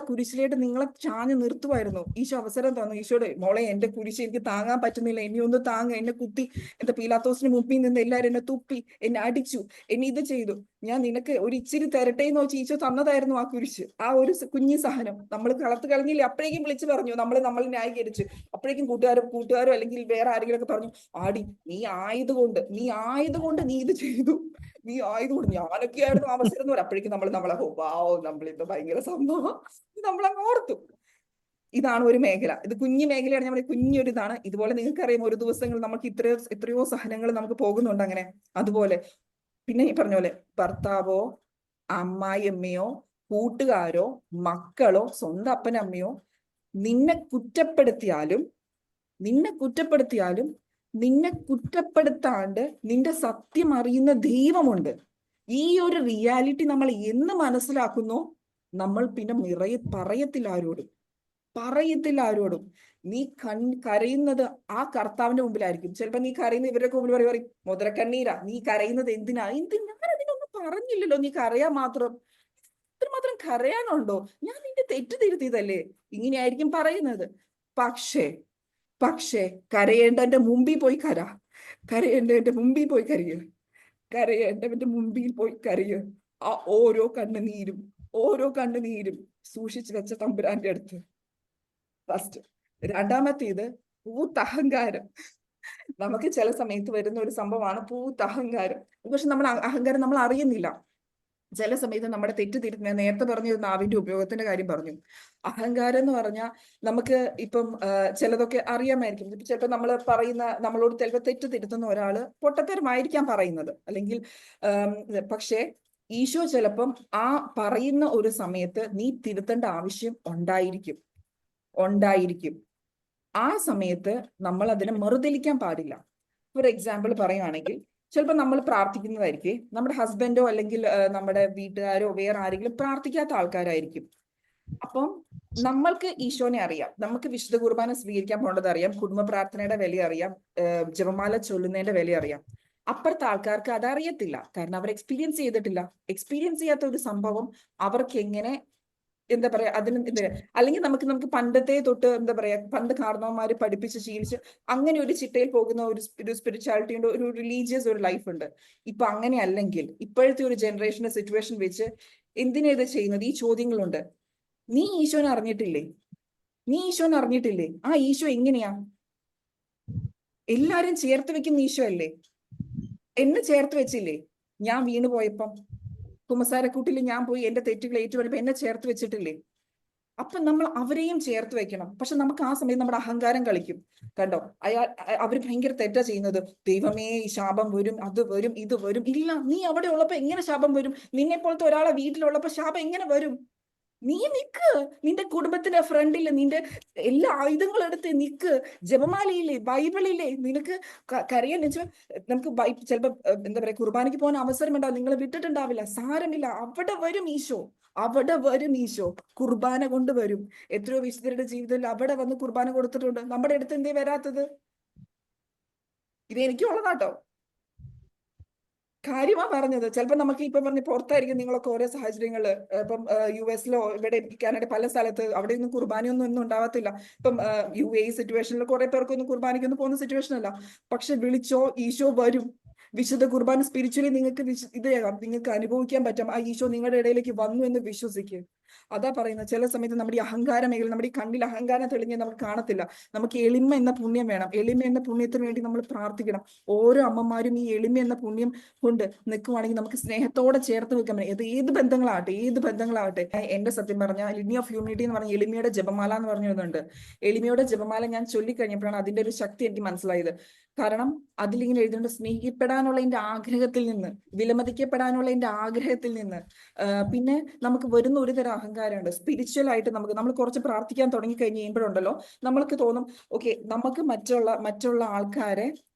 കുരിശിലേട്ട് നിങ്ങളെ ചാഞ്ഞ് നിർത്തുമായിരുന്നു. ഈശോ അവസരം തന്നു. ഈശോയുടെ മോളെ, എന്റെ കുരിശ് എനിക്ക് താങ്ങാൻ പറ്റുന്നില്ല, എന്നെ ഒന്ന് താങ്ങ. എന്നെ കുത്തി, എന്റെ പീലാത്തോസിന് മുമ്പിൽ നിന്ന് എല്ലാവരും എന്നെ തുപ്പി, എന്നെ അടിച്ചു, എന്നെ ഇത് ചെയ്തു. ഞാൻ നിനക്ക് ഒരു ഇച്ചിരി തരട്ടെ എന്ന് വെച്ച് ഈശോ തന്നതായിരുന്നു ആ കുരിശ്. ആ ഒരു കുഞ്ഞി സഹനം നമ്മൾ കളഞ്ഞില്ലേ? അപ്പോഴേക്കും വിളിച്ചു പറഞ്ഞു, നമ്മൾ ന്യായീകരിച്ചു. അപ്പോഴേക്കും കൂട്ടുകാരോ അല്ലെങ്കിൽ വേറെ ആരെങ്കിലും ഒക്കെ പറഞ്ഞു, ആടി നീ ആയതുകൊണ്ട് നീ ഇത് ചെയ്തു, നീ ആയതുകൊണ്ട്. ഞാനൊക്കെ ആയിരുന്നു അവസരം എന്ന് പറയാം. അപ്പോഴേക്കും നമ്മളിത് ഭയങ്കര സംഭവം നമ്മളങ്ങ് ഓർത്തു. ഇതാണ് ഒരു മേഖല. ഇത് കുഞ്ഞു മേഖലയാണ്. നമ്മുടെ കുഞ്ഞൊരു ഇതാണ്. ഇതുപോലെ നിങ്ങൾക്ക് അറിയാം, ഒരു ദിവസങ്ങൾ നമുക്ക് എത്രയോ സഹനങ്ങൾ നമുക്ക് പോകുന്നുണ്ട് അങ്ങനെ. അതുപോലെ പിന്നെ ഈ പറഞ്ഞ പോലെ ഭർത്താവോ അമ്മായിയമ്മയോ കൂട്ടുകാരോ മക്കളോ സ്വന്തം അപ്പനമ്മയോ നിന്നെ കുറ്റപ്പെടുത്തിയാലും നിന്നെ കുറ്റപ്പെടുത്താണ്ട് നിന്റെ സത്യം അറിയുന്ന ദൈവമുണ്ട്. ഈ ഒരു റിയാലിറ്റി നമ്മൾ എന്ന് മനസ്സിലാക്കുന്നോ, നമ്മൾ പിന്നെ പറയത്തില്ല ആരോടും. നീ കരയുന്നത് ആ കർത്താവിന്റെ മുമ്പിലായിരിക്കും. ചിലപ്പോ നീ കരയുന്ന ഇവരുടെ മുമ്പിൽ പറയും, മുതലക്കണ്ണീരാ, നീ കരയുന്നത് എന്തിനാ? ഞാൻ അതിനൊന്നും പറഞ്ഞില്ലല്ലോ, നീ കരയാൻ മാത്രം കരയാനുണ്ടോ? ഞാൻ നിന്റെ തെറ്റ് തിരുത്തിയതല്ലേ. ഇങ്ങനെയായിരിക്കും പറയുന്നത്. പക്ഷേ കരയേണ്ടവന്റെ മുമ്പിൽ പോയി കരയേണ്ടവന്റെ മുമ്പിൽ പോയി കരയുക. ആ ഓരോ കണ്ണുനീരും സൂക്ഷിച്ചു വെച്ച തമ്പുരാന്റെ അടുത്ത്. ഫസ്റ്റ്. രണ്ടാമത്തേത് പൂത്തഹങ്കാരം. നമുക്ക് ചില സമയത്ത് വരുന്ന ഒരു സംഭവമാണ് പൂത്തഹങ്കാരം. പക്ഷെ അഹങ്കാരം നമ്മൾ അറിയുന്നില്ല. ചില സമയത്ത് നമ്മുടെ തെറ്റ് തിരുത്തുന്ന, നേരത്തെ പറഞ്ഞു നാവിന്റെ ഉപയോഗത്തിന്റെ കാര്യം പറഞ്ഞു. അഹങ്കാരം എന്ന് പറഞ്ഞാൽ നമുക്ക് ഇപ്പം ചിലതൊക്കെ അറിയാമായിരിക്കും. ചിലപ്പോൾ നമ്മളോട് ചിലപ്പോൾ തെറ്റ് തിരുത്തുന്ന ഒരാള് പൊട്ടത്തരമായിരിക്കാം പറയുന്നത്, അല്ലെങ്കിൽ പക്ഷേ ഈശോ ചിലപ്പം ആ പറയുന്ന ഒരു സമയത്ത് നീ തിരുത്തേണ്ട ആവശ്യം ഉണ്ടായിരിക്കും. ആ സമയത്ത് നമ്മൾ അതിനെ മറുതലിക്കാൻ പാടില്ല. ഫോർ എക്സാമ്പിൾ പറയുകയാണെങ്കിൽ, ചിലപ്പോൾ നമ്മൾ പ്രാർത്ഥിക്കുന്നതായിരിക്കും, നമ്മുടെ ഹസ്ബൻഡോ അല്ലെങ്കിൽ നമ്മുടെ വീട്ടുകാരോ വേറെ ആരെങ്കിലും പ്രാർത്ഥിക്കാത്ത ആൾക്കാരായിരിക്കും. അപ്പം നമ്മൾക്ക് ഈശോനെ അറിയാം, നമുക്ക് വിശുദ്ധ കുർബാന സ്വീകരിക്കാൻ പോകേണ്ടത് അറിയാം, കുടുംബ പ്രാർത്ഥനയുടെ വില അറിയാം, ജപമാല ചൊല്ലുന്നതിന്റെ വില അറിയാം. അപ്പുറത്തെ ആൾക്കാർക്ക് അതറിയത്തില്ല, കാരണം അവർ എക്സ്പീരിയൻസ് ചെയ്തിട്ടില്ല. എക്സ്പീരിയൻസ് ചെയ്യാത്ത ഒരു സംഭവം അവർക്ക് എങ്ങനെ, എന്താ പറയാ, അതിന് അല്ലെങ്കിൽ നമുക്ക് പണ്ടത്തെ തൊട്ട് എന്താ പറയാ, പണ്ട് കാരണവന്മാര് പഠിപ്പിച്ച് ശീലിച്ച് അങ്ങനെ ഒരു ചിട്ടയിൽ പോകുന്ന ഒരു സ്പിരിച്വാലിറ്റിയുടെ ഒരു റിലീജിയസ് ഒരു ലൈഫ് ഉണ്ട്. ഇപ്പൊ അങ്ങനെ അല്ലെങ്കിൽ ഇപ്പോഴത്തെ ഒരു ജനറേഷന്റെ സിറ്റുവേഷൻ വെച്ച് എന്തിനാ ഇത് ചെയ്യുന്നത്? ഈ ചോദ്യങ്ങളുണ്ട്. നീ ഈശോനെ അറിഞ്ഞിട്ടില്ലേ? നീ ഈശോനെ അറിഞ്ഞിട്ടില്ലേ? ആ ഈശോ എങ്ങനെയാ? എല്ലാരും ചേർത്ത് വെക്കുന്ന ഈശോ അല്ലേ? എന്നെ ചേർത്ത് വെച്ചില്ലേ? ഞാൻ വീണു പോയപ്പം കുമ്പസാരക്കൂട്ടിൽ ഞാൻ പോയി എന്റെ തെറ്റുകൾ ഏറ്റുപറഞ്ഞപ്പോ എന്നെ ചേർത്ത് വെച്ചിട്ടില്ലേ? അപ്പൊ നമ്മൾ അവരെയും ചേർത്ത് വെക്കണം. പക്ഷെ നമുക്ക് ആ സമയത്ത് നമ്മുടെ അഹങ്കാരം കളിക്കും. കണ്ടോ, അവര് ഭയങ്കര തെറ്റാ ചെയ്യുന്നത്. ദൈവമേ, ശാപം വരും, അത് വരും, ഇത് വരും. ഇല്ല, നീ അവിടെ ഉള്ളപ്പോ എങ്ങനെ ശാപം വരും? നിന്നെ പോലത്തെ ഒരാളെ വീട്ടിലുള്ളപ്പോ ശാപം എങ്ങനെ വരും? നീ നിക്ക്, നിന്റെ കുടുംബത്തിന്റെ ഫ്രണ്ടിൽ നിന്റെ എല്ലാ ആയുധങ്ങളും എടുത്ത് നിക്ക്. ജപമാലയില്ലേ, ബൈബിളില്ലേ, നിനക്ക് കരയാൻ വെച്ചാൽ നമുക്ക് ചിലപ്പോ എന്താ പറയാ, കുർബാനയ്ക്ക് പോകാൻ അവസരം ഉണ്ടാവും, നിങ്ങൾ വിട്ടിട്ടുണ്ടാവില്ല, സാരമില്ല, അവിടെ വരും ഈശോ, അവിടെ വരും ഈശോ, കുർബാന കൊണ്ട് വരും. എത്രയോ വിശുദ്ധരുടെ ജീവിതത്തിൽ അവിടെ വന്ന് കുർബാന കൊടുത്തിട്ടുണ്ട്. നമ്മുടെ അടുത്ത് എന്തേ വരാത്തത്? ഇത് എനിക്കുള്ളതാട്ടോ, കാര്യമാ പറഞ്ഞത്. ചിലപ്പോ നമുക്ക് ഇപ്പൊ പറഞ്ഞ് പുറത്തായിരിക്കും നിങ്ങളൊക്കെ ഓരോ സാഹചര്യങ്ങള്, ഇപ്പം US-ലോ ഇവിടെ കാനഡ പല സ്ഥലത്ത് അവിടെയൊന്നും കുർബാനയൊന്നും ഒന്നും ഉണ്ടാവത്തില്ല. ഇപ്പം UAE സിറ്റുവേഷനിൽ കുറെ പേർക്കൊന്നും കുർബാനയ്ക്കൊന്നും പോകുന്ന സിറ്റുവേഷൻ അല്ല. പക്ഷെ വിളിച്ചോ, ഈശോ വരും. വിശുദ്ധ കുർബാന സ്പിരിച്വലി നിങ്ങൾക്ക് ഇതേകാം, നിങ്ങൾക്ക് അനുഭവിക്കാൻ പറ്റും. ആ ഈശോ നിങ്ങളുടെ ഇടയിലേക്ക് വന്നു എന്ന് വിശ്വസിക്കുക. അതാ പറയുന്നത്. ചില സമയത്ത് നമ്മുടെ ഈ അഹങ്കാര മേഖല, നമ്മുടെ ഈ കണ്ണിൽ അഹങ്കാരം തെളിഞ്ഞ് നമുക്ക് കാണത്തില്ല. നമുക്ക് എളിമ എന്ന പുണ്യം വേണം. എളിമ എന്ന പുണ്യത്തിന് വേണ്ടി നമ്മൾ പ്രാർത്ഥിക്കണം. ഓരോ അമ്മമാരും ഈ എളിമ എന്ന പുണ്യം കൊണ്ട് നിൽക്കുവാണെങ്കിൽ നമുക്ക് സ്നേഹത്തോടെ ചേർത്ത് വെക്കാൻ പറ്റും. ഏത് ബന്ധങ്ങളാവട്ടെ, ഏത് ബന്ധങ്ങളാവട്ടെ. എന്റെ സത്യം പറഞ്ഞ ലിനി ഓഫ് യൂണിറ്റി എന്ന് പറഞ്ഞ എളിമയുടെ ജപമാല എന്ന് പറഞ്ഞതുണ്ട്. എളിമയുടെ ജപമാല ഞാൻ ചൊല്ലിക്കഴിഞ്ഞപ്പോഴാണ് അതിന്റെ ഒരു ശക്തി എനിക്ക് മനസ്സിലായത്. കാരണം അതിലിങ്ങനെ എഴുതുന്നുണ്ട്, സ്നേഹിക്കപ്പെടാനുള്ള എന്റെ ആഗ്രഹത്തിൽ നിന്ന്, വിലമതിക്കപ്പെടാനുള്ള എന്റെ ആഗ്രഹത്തിൽ നിന്ന്. പിന്നെ നമുക്ക് വരുന്ന ഒരു തരം അഹങ്കാരമുണ്ട്. സ്പിരിച്വൽ ആയിട്ട് നമ്മൾ കുറച്ച് പ്രാർത്ഥിക്കാൻ തുടങ്ങി കഴിഞ്ഞ് കഴിയുമ്പോഴുണ്ടല്ലോ, നമ്മൾക്ക് തോന്നും ഓക്കെ, നമുക്ക് മറ്റുള്ള ആൾക്കാരെ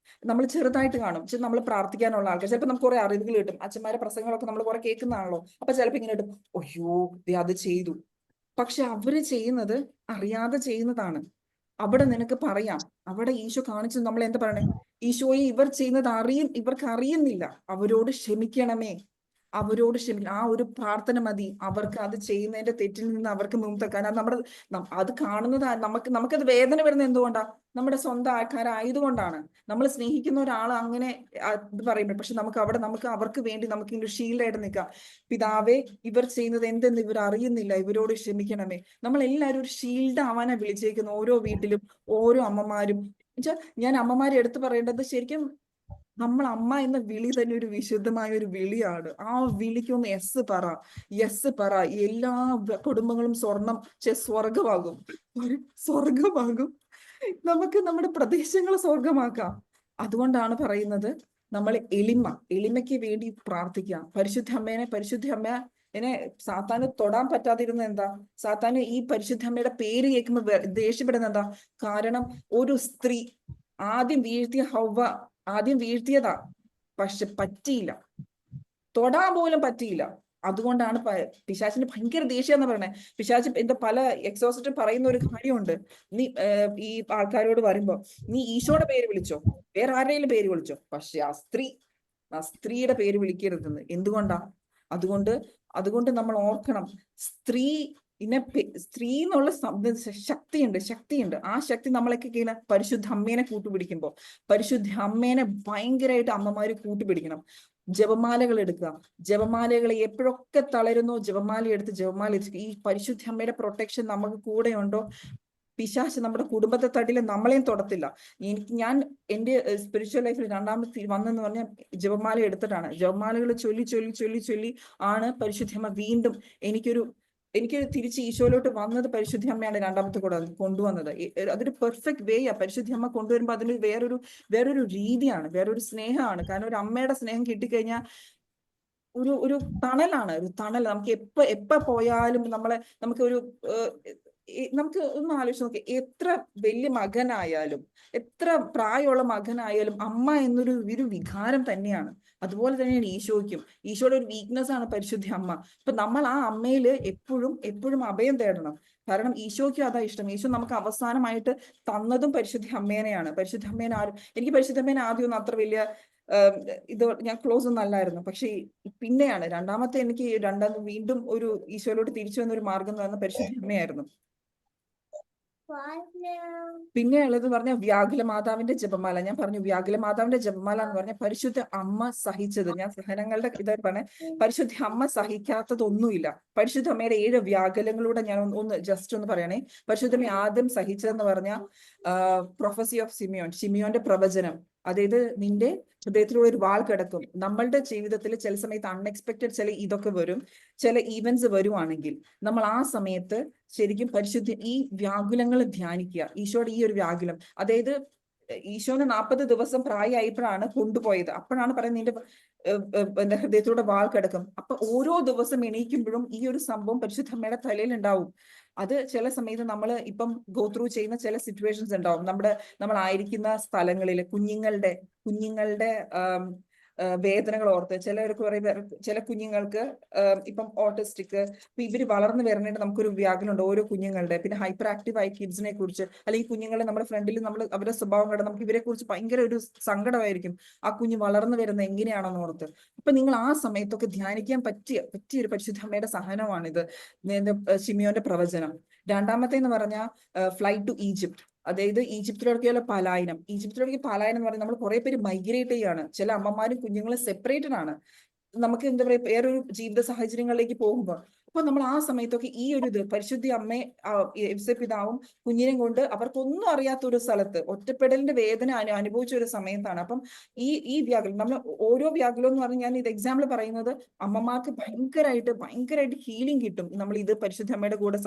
നമ്മൾ ചെറുതായിട്ട് കാണും. നമ്മൾ പ്രാർത്ഥിക്കാനുള്ള ആൾക്കാർ ചിലപ്പോൾ നമുക്ക് കുറെ അറിവുകൾ കിട്ടും. അച്ഛന്മാരെ പ്രസംഗങ്ങളൊക്കെ നമ്മൾ കുറെ കേൾക്കുന്നതാണല്ലോ. അപ്പൊ ചിലപ്പോൾ ഇങ്ങനെ കിട്ടും, അയ്യോ അത് ചെയ്തു. പക്ഷെ അവര് ചെയ്യുന്നത് അറിയാതെ ചെയ്യുന്നതാണ്. അവിടെ നിനക്ക് പറയാം, അവിടെ ഈശോ കാണിച്ചു നമ്മൾ എന്താ പറയണേ, ഈശോയെ ഇവർ ചെയ്യുന്നത് ഇവർക്ക് അറിയുന്നില്ല, അവരോട് ക്ഷമിക്കണമേ, അവരോട് ക്ഷമിക്കണം. ആ ഒരു പ്രാർത്ഥന മതി അവർക്ക് അത് ചെയ്യുന്നതിന്റെ തെറ്റിൽ നിന്ന് അവർക്ക് മുക്തക്കാൻ. അത് നമ്മുടെ അത് കാണുന്നത് നമുക്കത് വേദന വരുന്നത് എന്തുകൊണ്ടാ? നമ്മുടെ സ്വന്തം ആൾക്കാരായതുകൊണ്ടാണ്. നമ്മൾ സ്നേഹിക്കുന്ന ഒരാൾ അങ്ങനെ ഇത് പറയുമ്പോൾ, പക്ഷെ നമുക്ക് അവർക്ക് വേണ്ടി നമുക്ക് ഇങ്ങനെ ഷീൽഡായിട്ട് നിൽക്കാം. പിതാവേ, ഇവർ ചെയ്യുന്നത് എന്തെന്ന് ഇവർ അറിയുന്നില്ല, ഇവരോട് ക്ഷമിക്കണമേ. നമ്മൾ എല്ലാവരും ഒരു ഷീൽഡ് ആവാനാ വിളിച്ചേക്കുന്ന. ഓരോ വീട്ടിലും ഓരോ അമ്മമാരും. ഞാൻ അമ്മമാരെ എടുത്തു പറയേണ്ടത്, ശരിക്കും നമ്മൾ അമ്മ എന്ന വിളി തന്നെ ഒരു വിശുദ്ധമായ ഒരു വിളിയാണ്. ആ വിളിക്കൊന്ന് യെസ് പറ. എല്ലാ കുടുംബങ്ങളും സ്വർഗമാകും, സ്വർഗമാകും. നമുക്ക് നമ്മുടെ പ്രദേശങ്ങളെ സ്വർഗമാക്കാം. അതുകൊണ്ടാണ് പറയുന്നത്, നമ്മൾ എളിമയ്ക്ക് വേണ്ടി പ്രാർത്ഥിക്കാം. പരിശുദ്ധ അമ്മ എന്നെ സാത്താന് തൊടാൻ പറ്റാതിരുന്ന എന്താ? സാത്താന് ഈ പരിശുദ്ധ അമ്മയുടെ പേര് കേൾക്കുമ്പോൾ ദേഷ്യപ്പെടുന്ന എന്താ? കാരണം ഒരു സ്ത്രീ ആദ്യം വീഴ്ത്തിയതാ, പക്ഷെ പറ്റിയില്ല, തൊടാൻ പോലും പറ്റിയില്ല. അതുകൊണ്ടാണ് പിശാചിന് ഭയങ്കര ദേഷ്യം എന്ന് പറയണേ. പിശാച് എന്താ പല എക്സോസിറ്റും പറയുന്ന ഒരു കാര്യമുണ്ട്. നീ ഈ ആൾക്കാരോട് വരുമ്പോ, നീ ഈശോയുടെ പേര് വിളിച്ചോ, വേറെ ആരുടെയും പേര് വിളിച്ചോ, പക്ഷെ ആ സ്ത്രീയുടെ പേര് വിളിക്കരുതെന്ന്. എന്തുകൊണ്ടാ? അതുകൊണ്ട് നമ്മൾ ഓർക്കണം, സ്ത്രീ എന്നുള്ള ശക്തിയുണ്ട്. ആ ശക്തി നമ്മളൊക്കെ ഇങ്ങനെ പരിശുദ്ധ അമ്മേനെ കൂട്ടുപിടിക്കുമ്പോൾ, പരിശുദ്ധ അമ്മേനെ ഭയങ്കരമായിട്ട് അമ്മമാര് കൂട്ടുപിടിക്കണം. ജപമാലകൾ എടുക്കുക. ജപമാലകളെ എപ്പോഴൊക്കെ തളരുന്നോ ജപമാല എടുത്ത് ഈ പരിശുദ്ധ അമ്മയുടെ പ്രൊട്ടക്ഷൻ നമുക്ക് കൂടെ ഉണ്ടോ, പിശാച് നമ്മുടെ കുടുംബത്തെ തട്ടില് നമ്മളെയും തൊടത്തില്ല. ഞാൻ എന്റെ സ്പിരിച്വൽ ലൈഫിൽ രണ്ടാമത് വന്നെന്ന് പറഞ്ഞാൽ ജപമാല എടുത്തിട്ടാണ്. ജപമാലകൾ ചൊല്ലി ആണ് പരിശുദ്ധമ്മ വീണ്ടും എനിക്കൊരു തിരിച്ച് ഈശോയിലോട്ട് വന്നത്. പരിശുദ്ധ അമ്മയാണ് രണ്ടാമത്തെ കൂടെ കൊണ്ടുവന്നത്. അതൊരു പെർഫെക്റ്റ് വേയാ. പരിശുദ്ധ അമ്മ കൊണ്ടുവരുമ്പോൾ അതിന് വേറൊരു രീതിയാണ്, വേറൊരു സ്നേഹമാണ്. കാരണം ഒരു അമ്മയുടെ സ്നേഹം കിട്ടിക്കഴിഞ്ഞാൽ ഒരു തണലാണ്. നമുക്ക് എപ്പ പോയാലും നമുക്ക് ഒരു നമുക്ക് ഒന്ന് ആലോചിച്ച് നോക്കി, എത്ര വലിയ മകനായാലും എത്ര പ്രായമുള്ള മകനായാലും അമ്മ എന്നൊരു വികാരം തന്നെയാണ്. അതുപോലെ തന്നെയാണ് ഈശോയ്ക്കും. ഈശോയുടെ ഒരു വീക്ക്നെസ് ആണ് പരിശുദ്ധ അമ്മ. അപ്പൊ നമ്മൾ ആ അമ്മയിൽ എപ്പോഴും എപ്പോഴും അഭയം തേടണം. കാരണം ഈശോയ്ക്കും അതാ ഇഷ്ടം. ഈശോ നമുക്ക് അവസാനമായിട്ട് തന്നതും പരിശുദ്ധ അമ്മേനെയാണ്. പരിശുദ്ധ അമ്മേനെ എനിക്ക് പരിശുദ്ധ അമ്മേനെ ആദ്യം ഒന്നും അത്ര വലിയ ഇത് ഞാൻ ക്ലോസ് ഒന്നും അല്ലായിരുന്നു. പക്ഷെ പിന്നെയാണ് രണ്ടാമത്തെ എനിക്ക് വീണ്ടും ഒരു ഈശോയിലോട്ട് തിരിച്ചു വന്ന ഒരു മാർഗം എന്ന് പറയുന്നത് പരിശുദ്ധ അമ്മയായിരുന്നു. പിന്നെ ഉള്ളത് പറഞ്ഞ വ്യാകുല മാതാവിന്റെ ജപമാല. ഞാൻ പറഞ്ഞു വ്യാകുല മാതാവിന്റെ ജപമാല എന്ന് പറഞ്ഞ പരിശുദ്ധ അമ്മ സഹിച്ചത്, ഞാൻ സഹനങ്ങളുടെ ഇതായി പറഞ്ഞ പരിശുദ്ധ അമ്മ സഹിക്കാത്തതൊന്നുമില്ല. പരിശുദ്ധ അമ്മയുടെ 7 വ്യാകുലങ്ങളൂടെ ഞാൻ ഒന്ന് ജസ്റ്റ് ഒന്ന് പറയണേ. പരിശുദ്ധമ്മ ആദ്യം സഹിച്ചതെന്ന് പറഞ്ഞ പ്രൊഫസി ഓഫ് ഷിമിയോന്റെ പ്രവചനം. അതായത് നിന്റെ ഹൃദയത്തിലൂടെ ഒരു വാൾ കിടക്കും. നമ്മളുടെ ജീവിതത്തിൽ ചില സമയത്ത് അൺഎക്സ്പെക്ടഡ് ചില ഇതൊക്കെ വരും, ചില ഈവൻസ് വരുവാണെങ്കിൽ നമ്മൾ ആ സമയത്ത് ശരിക്കും പരിശുദ്ധ ഈ വ്യാകുലങ്ങൾ ധ്യാനിക്കുക. ഈശോയുടെ ഈ ഒരു വ്യാകുലം, അതായത് ഈശോന് 40 ദിവസം പ്രായമായപ്പോഴാണ് കൊണ്ടുപോയത്. അപ്പോഴാണ് പറയുന്നത് നിന്റെ ഹൃദയത്തിലൂടെ വാൾ കിടക്കും. അപ്പൊ ഓരോ ദിവസം എണീക്കുമ്പോഴും ഈ ഒരു സംഭവം പരിശുദ്ധ അമ്മയുടെ തലയിൽ ഉണ്ടാവും. അത് ചില സമയത്ത് നമ്മൾ ഇപ്പം ഗോ ത്രൂ ചെയ്യുന്ന ചില സിറ്റുവേഷൻസ് ഉണ്ടാവും. നമ്മളായിരിക്കുന്ന സ്ഥലങ്ങളിൽ കുഞ്ഞുങ്ങളുടെ വേദനകൾ ഓർത്ത് ചില കുഞ്ഞുങ്ങൾക്ക് ഇപ്പം ഓട്ടിസ്റ്റിക്, ഇപ്പൊ ഇവര് വളർന്നു വരണേണ്ട നമുക്കൊരു വ്യാകുലമുണ്ട് ഓരോ കുഞ്ഞുങ്ങളുടെ. പിന്നെ ഹൈപ്പർ ആക്റ്റീവ് ആയ കിഡ്സിനെ കുറിച്ച്, അല്ലെങ്കിൽ കുഞ്ഞുങ്ങളെ നമ്മുടെ ഫ്രണ്ടിൽ നമ്മൾ അവരുടെ സ്വഭാവം കണ്ട് നമുക്ക് ഇവരെ കുറിച്ച് ഭയങ്കര ഒരു സങ്കടമായിരിക്കും. ആ കുഞ്ഞ് വളർന്നു വരുന്നത് എങ്ങനെയാണെന്ന് ഓർത്ത്. അപ്പൊ നിങ്ങൾ ആ സമയത്തൊക്കെ ധ്യാനിക്കാൻ പറ്റിയ ഒരു പരിശുദ്ധ അമ്മയുടെ സഹനമാണിത്, ശിമിയോന്റെ പ്രവചനം. രണ്ടാമത്തെ എന്ന് പറഞ്ഞാൽ ഫ്ലൈറ്റ് ടു ഈജിപ്റ്റ്. അതായത് ഈജിപ്തിലേക്കുള്ള പലായനം. ഈജിപ്തിലേക്ക് പലായനം എന്ന് പറഞ്ഞാൽ നമ്മൾ കുറെ പേര് മൈഗ്രേറ്റ് ചെയ്യാണ്. ചില അമ്മമാരും കുഞ്ഞുങ്ങളും സെപ്പറേറ്റഡ് ആണ്. നമുക്ക് എന്താ പറയാ വേറൊരു ജീവിത സാഹചര്യങ്ങളിലേക്ക് പോകുമ്പോൾ. അപ്പൊ നമ്മൾ ആ സമയത്തൊക്കെ ഈ ഒരു ഇത് പരിശുദ്ധ അമ്മയെ പിതാവും കുഞ്ഞിനെയും കൊണ്ട് അവർക്കൊന്നും അറിയാത്ത ഒരു സ്ഥലത്ത് ഒറ്റപ്പെടലിന്റെ വേദന അനുഭവിച്ച ഒരു സമയത്താണ്. അപ്പം ഈ വ്യാകുലം നമ്മൾ ഓരോ വ്യാകുലം എന്ന് പറഞ്ഞാൽ ഞാൻ ഇത് എക്സാമ്പിൾ പറയുന്നത്, അമ്മമാർക്ക് ഭയങ്കരമായിട്ട് ഹീലിംഗ് കിട്ടും നമ്മൾ ഇത് പരിശുദ്ധ അമ്മയുടെ കൂടെ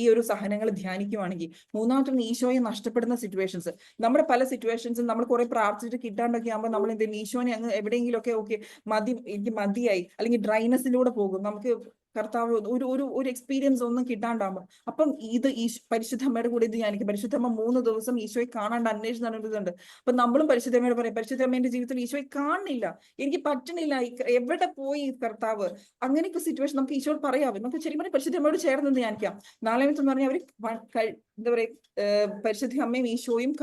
ഈ ഒരു സഹനങ്ങൾ ധ്യാനിക്കുവാണെങ്കിൽ. മൂന്നാമത്തെ ഈശോയെ നഷ്ടപ്പെടുന്ന സിറ്റുവേഷൻസ്. നമ്മുടെ പല സിറ്റുവേഷൻസും നമ്മൾ കുറെ പ്രാർത്ഥിച്ചിട്ട് കിട്ടാണ്ടൊക്കെ ആകുമ്പോൾ നമ്മൾ എന്തെങ്കിലും ഈശോനെ അങ്ങ് എവിടെയെങ്കിലും ഒക്കെ എനിക്ക് മതിയായി, അല്ലെങ്കിൽ ഡ്രൈനെസ്സിലൂടെ പോകും. നമുക്ക് കർത്താവ് ഒരു എക്സ്പീരിയൻസ് ഒന്നും കിട്ടാണ്ടാകുമ്പോൾ അപ്പം ഇത് പരിശുദ്ധമ്മയുടെ കൂടെ ഇത് ധ്യാനിക്കും. പരിശുദ്ധമ്മ 3 ദിവസം ഈശോയെ കാണാണ്ട് അന്വേഷിച്ച് നടന്നിട്ടുണ്ട്. അപ്പൊ നമ്മളും പരിശുദ്ധമ്മയോട് പറയും, പരിശുദ്ധമ്മേന്റെ ജീവിതത്തിൽ ഈശോയെ കാണുന്നില്ല, എനിക്ക് പറ്റണില്ല, എവിടെ പോയി കർത്താവ്. അങ്ങനെയൊക്കെ സിറ്റുവേഷൻ നമുക്ക് ഈശോയോട് പറയാം. നമുക്ക് ശരിക്കും പറഞ്ഞാൽ പരിശുദ്ധമ്മയോട് ചേർന്ന് ധ്യാനിക്കാം. നാളെത്തെ പറഞ്ഞാൽ അവര് എന്താ പറയാ പരിശുദ്ധ അമ്മയും ഈശോയും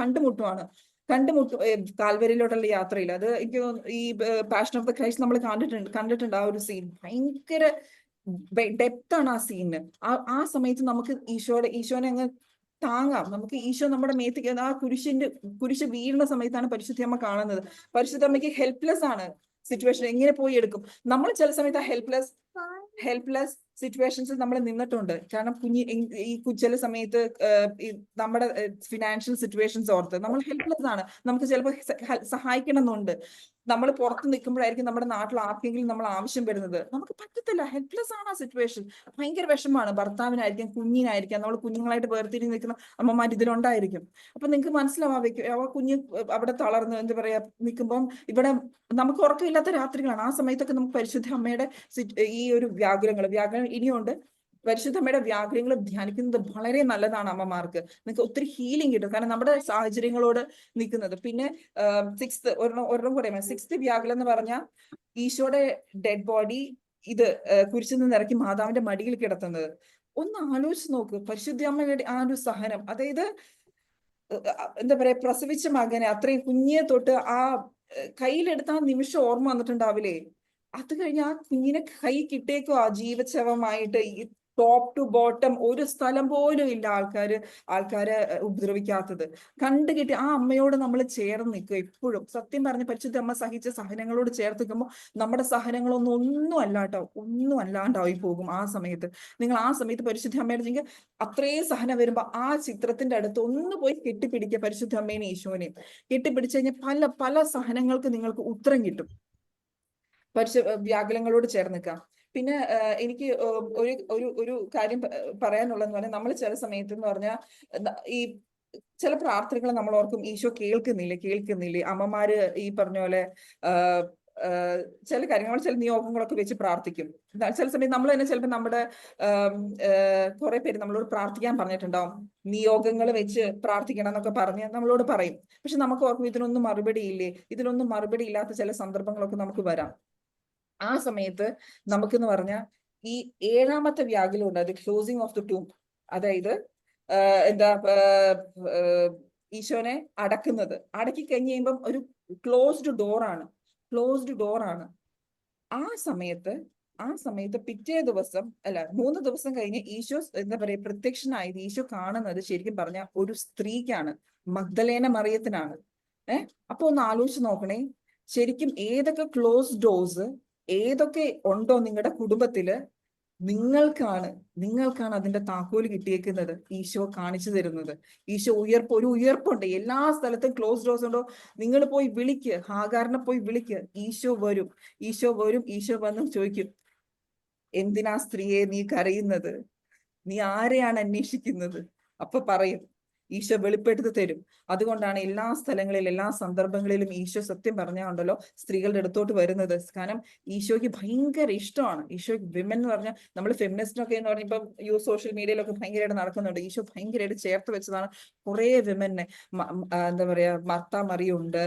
കാൽവരിയിലോട്ടുള്ള യാത്രയിൽ. അത് എനിക്ക് ഈ പാഷൻ ഓഫ് ദ ക്രൈസ്റ്റ് നമ്മൾ കണ്ടിട്ടുണ്ട് ആ ഒരു സീൻ. ഭയങ്കര ഡെപ്ത് ആണ് ആ സീനിന്. ആ സമയത്ത് നമുക്ക് ഈശോനെ അങ്ങ് താങ്ങാം. നമുക്ക് ഈശോ നമ്മുടെ മേത്തേക്ക് ആ കുരിശ് വീഴുന്ന സമയത്താണ് പരിശുദ്ധമ്മ കാണുന്നത്. പരിശുദ്ധമ്മയ്ക്ക് ഹെൽപ്ലെസ് ആണ് സിറ്റുവേഷൻ. എങ്ങനെ പോയി എടുക്കും? നമ്മൾ ചില സമയത്ത് ഹെൽപ്ലെസ് സിറ്റുവേഷൻസ് നമ്മൾ നിന്നിട്ടുണ്ട്. കാരണം ചില സമയത്ത് നമ്മുടെ ഫിനാൻഷ്യൽ സിറ്റുവേഷൻസ് ഓർത്ത് നമ്മൾ ഹെൽപ്ലെസ് ആണ്. നമുക്ക് ചിലപ്പോൾ സഹായിക്കണം എന്നുണ്ട്. നമ്മൾ പുറത്ത് നിൽക്കുമ്പോഴായിരിക്കും നമ്മുടെ നാട്ടിൽ ആർക്കെങ്കിലും നമ്മൾ ആവശ്യം വരുന്നത്. നമുക്ക് പറ്റത്തില്ല, ഹെൽപ്ലെസ് ആണ് ആ സിറ്റുവേഷൻ. ഭയങ്കര വിഷമാണ്. ഭർത്താവിനായിരിക്കാം, കുഞ്ഞിനായിരിക്കാം. നമ്മൾ കുഞ്ഞുങ്ങളായിട്ട് വേർതിരിഞ്ഞ് നിൽക്കുന്ന അമ്മമാർ ഇതിലുണ്ടായിരിക്കും. അപ്പൊ നിങ്ങൾക്ക് മനസ്സിലാവും ആ കുഞ്ഞ് അവിടെ തളർന്ന് എന്താ പറയാ നിൽക്കുമ്പം ഇവിടെ നമുക്ക് ഉറക്കമില്ലാത്ത രാത്രികളാണ്. ആ സമയത്തൊക്കെ നമുക്ക് പരിശുദ്ധ അമ്മയുടെ ഈ ഒരു വ്യാകുലങ്ങൾ ഇനിയുണ്ട്. പരിശുദ്ധമ്മയുടെ വ്യാകുലങ്ങൾ ധ്യാനിക്കുന്നത് വളരെ നല്ലതാണ് അമ്മമാർക്ക്. നിങ്ങൾക്ക് ഒത്തിരി ഹീലിംഗ് കിട്ടും. കാരണം നമ്മുടെ സാഹചര്യങ്ങളോട് നിൽക്കുന്നത്. പിന്നെ 6th ഒരെണ്ണം കൂടെ 6th വ്യാകുലം എന്ന് പറഞ്ഞാൽ ഈശോയുടെ ഡെഡ് ബോഡി ഇത് കുരിശിൽ നിന്ന് ഇറക്കി മാതാവിന്റെ മടിയിൽ കിടത്തുന്നത്. ഒന്ന് ആലോചിച്ച് നോക്ക് പരിശുദ്ധ അമ്മയുടെ ആ ഒരു സഹനം. അതായത് എന്താ പറയാ പ്രസവിച്ച മകനെ അത്രയും കുഞ്ഞിനെ തൊട്ട് ആ കയ്യിലെടുത്ത ആ നിമിഷം ഓർമ്മ വന്നിട്ടുണ്ടാവില്ലേ? അത് കഴിഞ്ഞ് ആ കുഞ്ഞിനെ കൈ കിട്ടേക്കോ ആ ജീവച്ഛവമായിട്ട്. ടോപ്പ് ടു ബോട്ടം ഒരു സ്ഥലം പോലും ഇല്ല ആൾക്കാരെ ഉപദ്രവിക്കാത്തത്. കണ്ടുകിട്ടി ആ അമ്മയോട് നമ്മൾ ചേർന്ന് നിൽക്കുക എപ്പോഴും. സത്യം പറഞ്ഞ് പരിശുദ്ധ അമ്മ സഹിച്ച സഹനങ്ങളോട് ചേർത്ത് നിൽക്കുമ്പോൾ നമ്മുടെ സഹനങ്ങളൊന്നും ഒന്നും അല്ലാണ്ടായി പോകും ആ സമയത്ത്. നിങ്ങൾ ആ സമയത്ത് പരിശുദ്ധ അമ്മയുടെ അത്രയും സഹനം വരുമ്പോ ആ ചിത്രത്തിന്റെ അടുത്ത് ഒന്ന് പോയി കെട്ടിപ്പിടിക്കുക പരിശുദ്ധ അമ്മേനെ ഈശോനെയും. കെട്ടിപ്പിടിച്ചു കഴിഞ്ഞാൽ പല പല സഹനങ്ങൾക്ക് നിങ്ങൾക്ക് ഉത്തരം കിട്ടും. വ്യാകുലങ്ങളോട് ചേർന്ന് നിൽക്കാം. പിന്നെ എനിക്ക് ഒരു കാര്യം പറയാനുള്ളതെന്ന് പറഞ്ഞാൽ നമ്മൾ ചില സമയത്ത് എന്ന് പറഞ്ഞാൽ ഈ ചില പ്രാർത്ഥനകൾ നമ്മൾ ഓർക്കും ഈശോ കേൾക്കുന്നില്ലേ. അമ്മമാര് ഈ പറഞ്ഞ പോലെ ചില കാര്യങ്ങൾ ചില നിയോഗങ്ങളൊക്കെ വെച്ച് പ്രാർത്ഥിക്കും. ചില സമയം നമ്മൾ തന്നെ ചിലപ്പോൾ നമ്മുടെ കുറെ പേര് നമ്മളോട് പ്രാർത്ഥിക്കാൻ പറഞ്ഞിട്ടുണ്ടാവും, നിയോഗങ്ങൾ വെച്ച് പ്രാർത്ഥിക്കണം എന്നൊക്കെ പറഞ്ഞ് നമ്മളോട് പറയും. പക്ഷെ നമുക്ക് ഓർക്കും ഇതിനൊന്നും മറുപടി ഇല്ലേ, ഇതിനൊന്നും മറുപടി ഇല്ലാത്ത ചില സന്ദർഭങ്ങളൊക്കെ നമുക്ക് വരാം. ആ സമയത്ത് നമുക്കെന്ന് പറഞ്ഞാൽ ഈ 7ാമത്തെ വ്യാകുലമുണ്ട്, അത് ക്ലോസിങ് ഓഫ് ദി ടൂം, അതായത് എന്താ ഈശോനെ അടക്കുന്നത്. അടക്കി കഴിഞ്ഞ് കഴിയുമ്പം ഒരു ക്ലോസ്ഡ് ഡോറാണ്. ആ സമയത്ത് പിറ്റേ ദിവസം അല്ല 3 ദിവസം കഴിഞ്ഞ് ഈശോ എന്താ പറയാ പ്രത്യക്ഷനായത്, ഈശോ കാണുന്നത് ശരിക്കും പറഞ്ഞ ഒരു സ്ത്രീക്കാണ്, മഗ്ദലേന മറിയത്തിനാണ്. അപ്പൊ ഒന്ന് ആലോചിച്ച് നോക്കണേ, ശരിക്കും ഏതൊക്കെ ക്ലോസ് ഡോഴ്സ് ഏതൊക്കെ ഉണ്ടോ നിങ്ങളുടെ കുടുംബത്തില്, നിങ്ങൾക്കാണ് അതിന്റെ താക്കോല് കിട്ടിയേക്കുന്നത്, ഈശോ കാണിച്ചു തരുന്നത്. ഈശോ ഒരു ഉയർപ്പുണ്ട്. എല്ലാ സ്ഥലത്തും ക്ലോസ് ഡോർസ് ഉണ്ടോ, നിങ്ങൾ പോയി വിളിക്ക്, ഹാഗാറിനെ പോയി വിളിക്ക്, ഈശോ വരും. ഈശോ വന്ന് ചോദിക്കും, എന്തിനാ സ്ത്രീയെ നീ കരയുന്നത്, നീ ആരെയാണ് അന്വേഷിക്കുന്നത്? അപ്പൊ പറയും, ഈശോ വെളിപ്പെടുത്തി തരും. അതുകൊണ്ടാണ് എല്ലാ സ്ഥലങ്ങളിലും എല്ലാ സന്ദർഭങ്ങളിലും ഈശോ സത്യം പറഞ്ഞുണ്ടല്ലോ സ്ത്രീകളുടെ അടുത്തോട്ട് വരുന്നത്. കാരണം ഈശോയ്ക്ക് ഭയങ്കര ഇഷ്ടമാണ്. ഈശോയ്ക്ക് വിമൻ എന്ന് പറഞ്ഞാൽ, നമ്മൾ ഫെമിനിസ്റ്റിനൊക്കെ എന്ന് പറഞ്ഞാൽ ഇപ്പം സോഷ്യൽ മീഡിയയിലൊക്കെ ഭയങ്കരമായിട്ട് നടക്കുന്നുണ്ട്. ഈശോ ഭയങ്കരമായിട്ട് ചേർത്ത് വെച്ചതാണ് കുറെ വിമനെ. എന്താ പറയാ, മർത്ത മറിയുണ്ട്.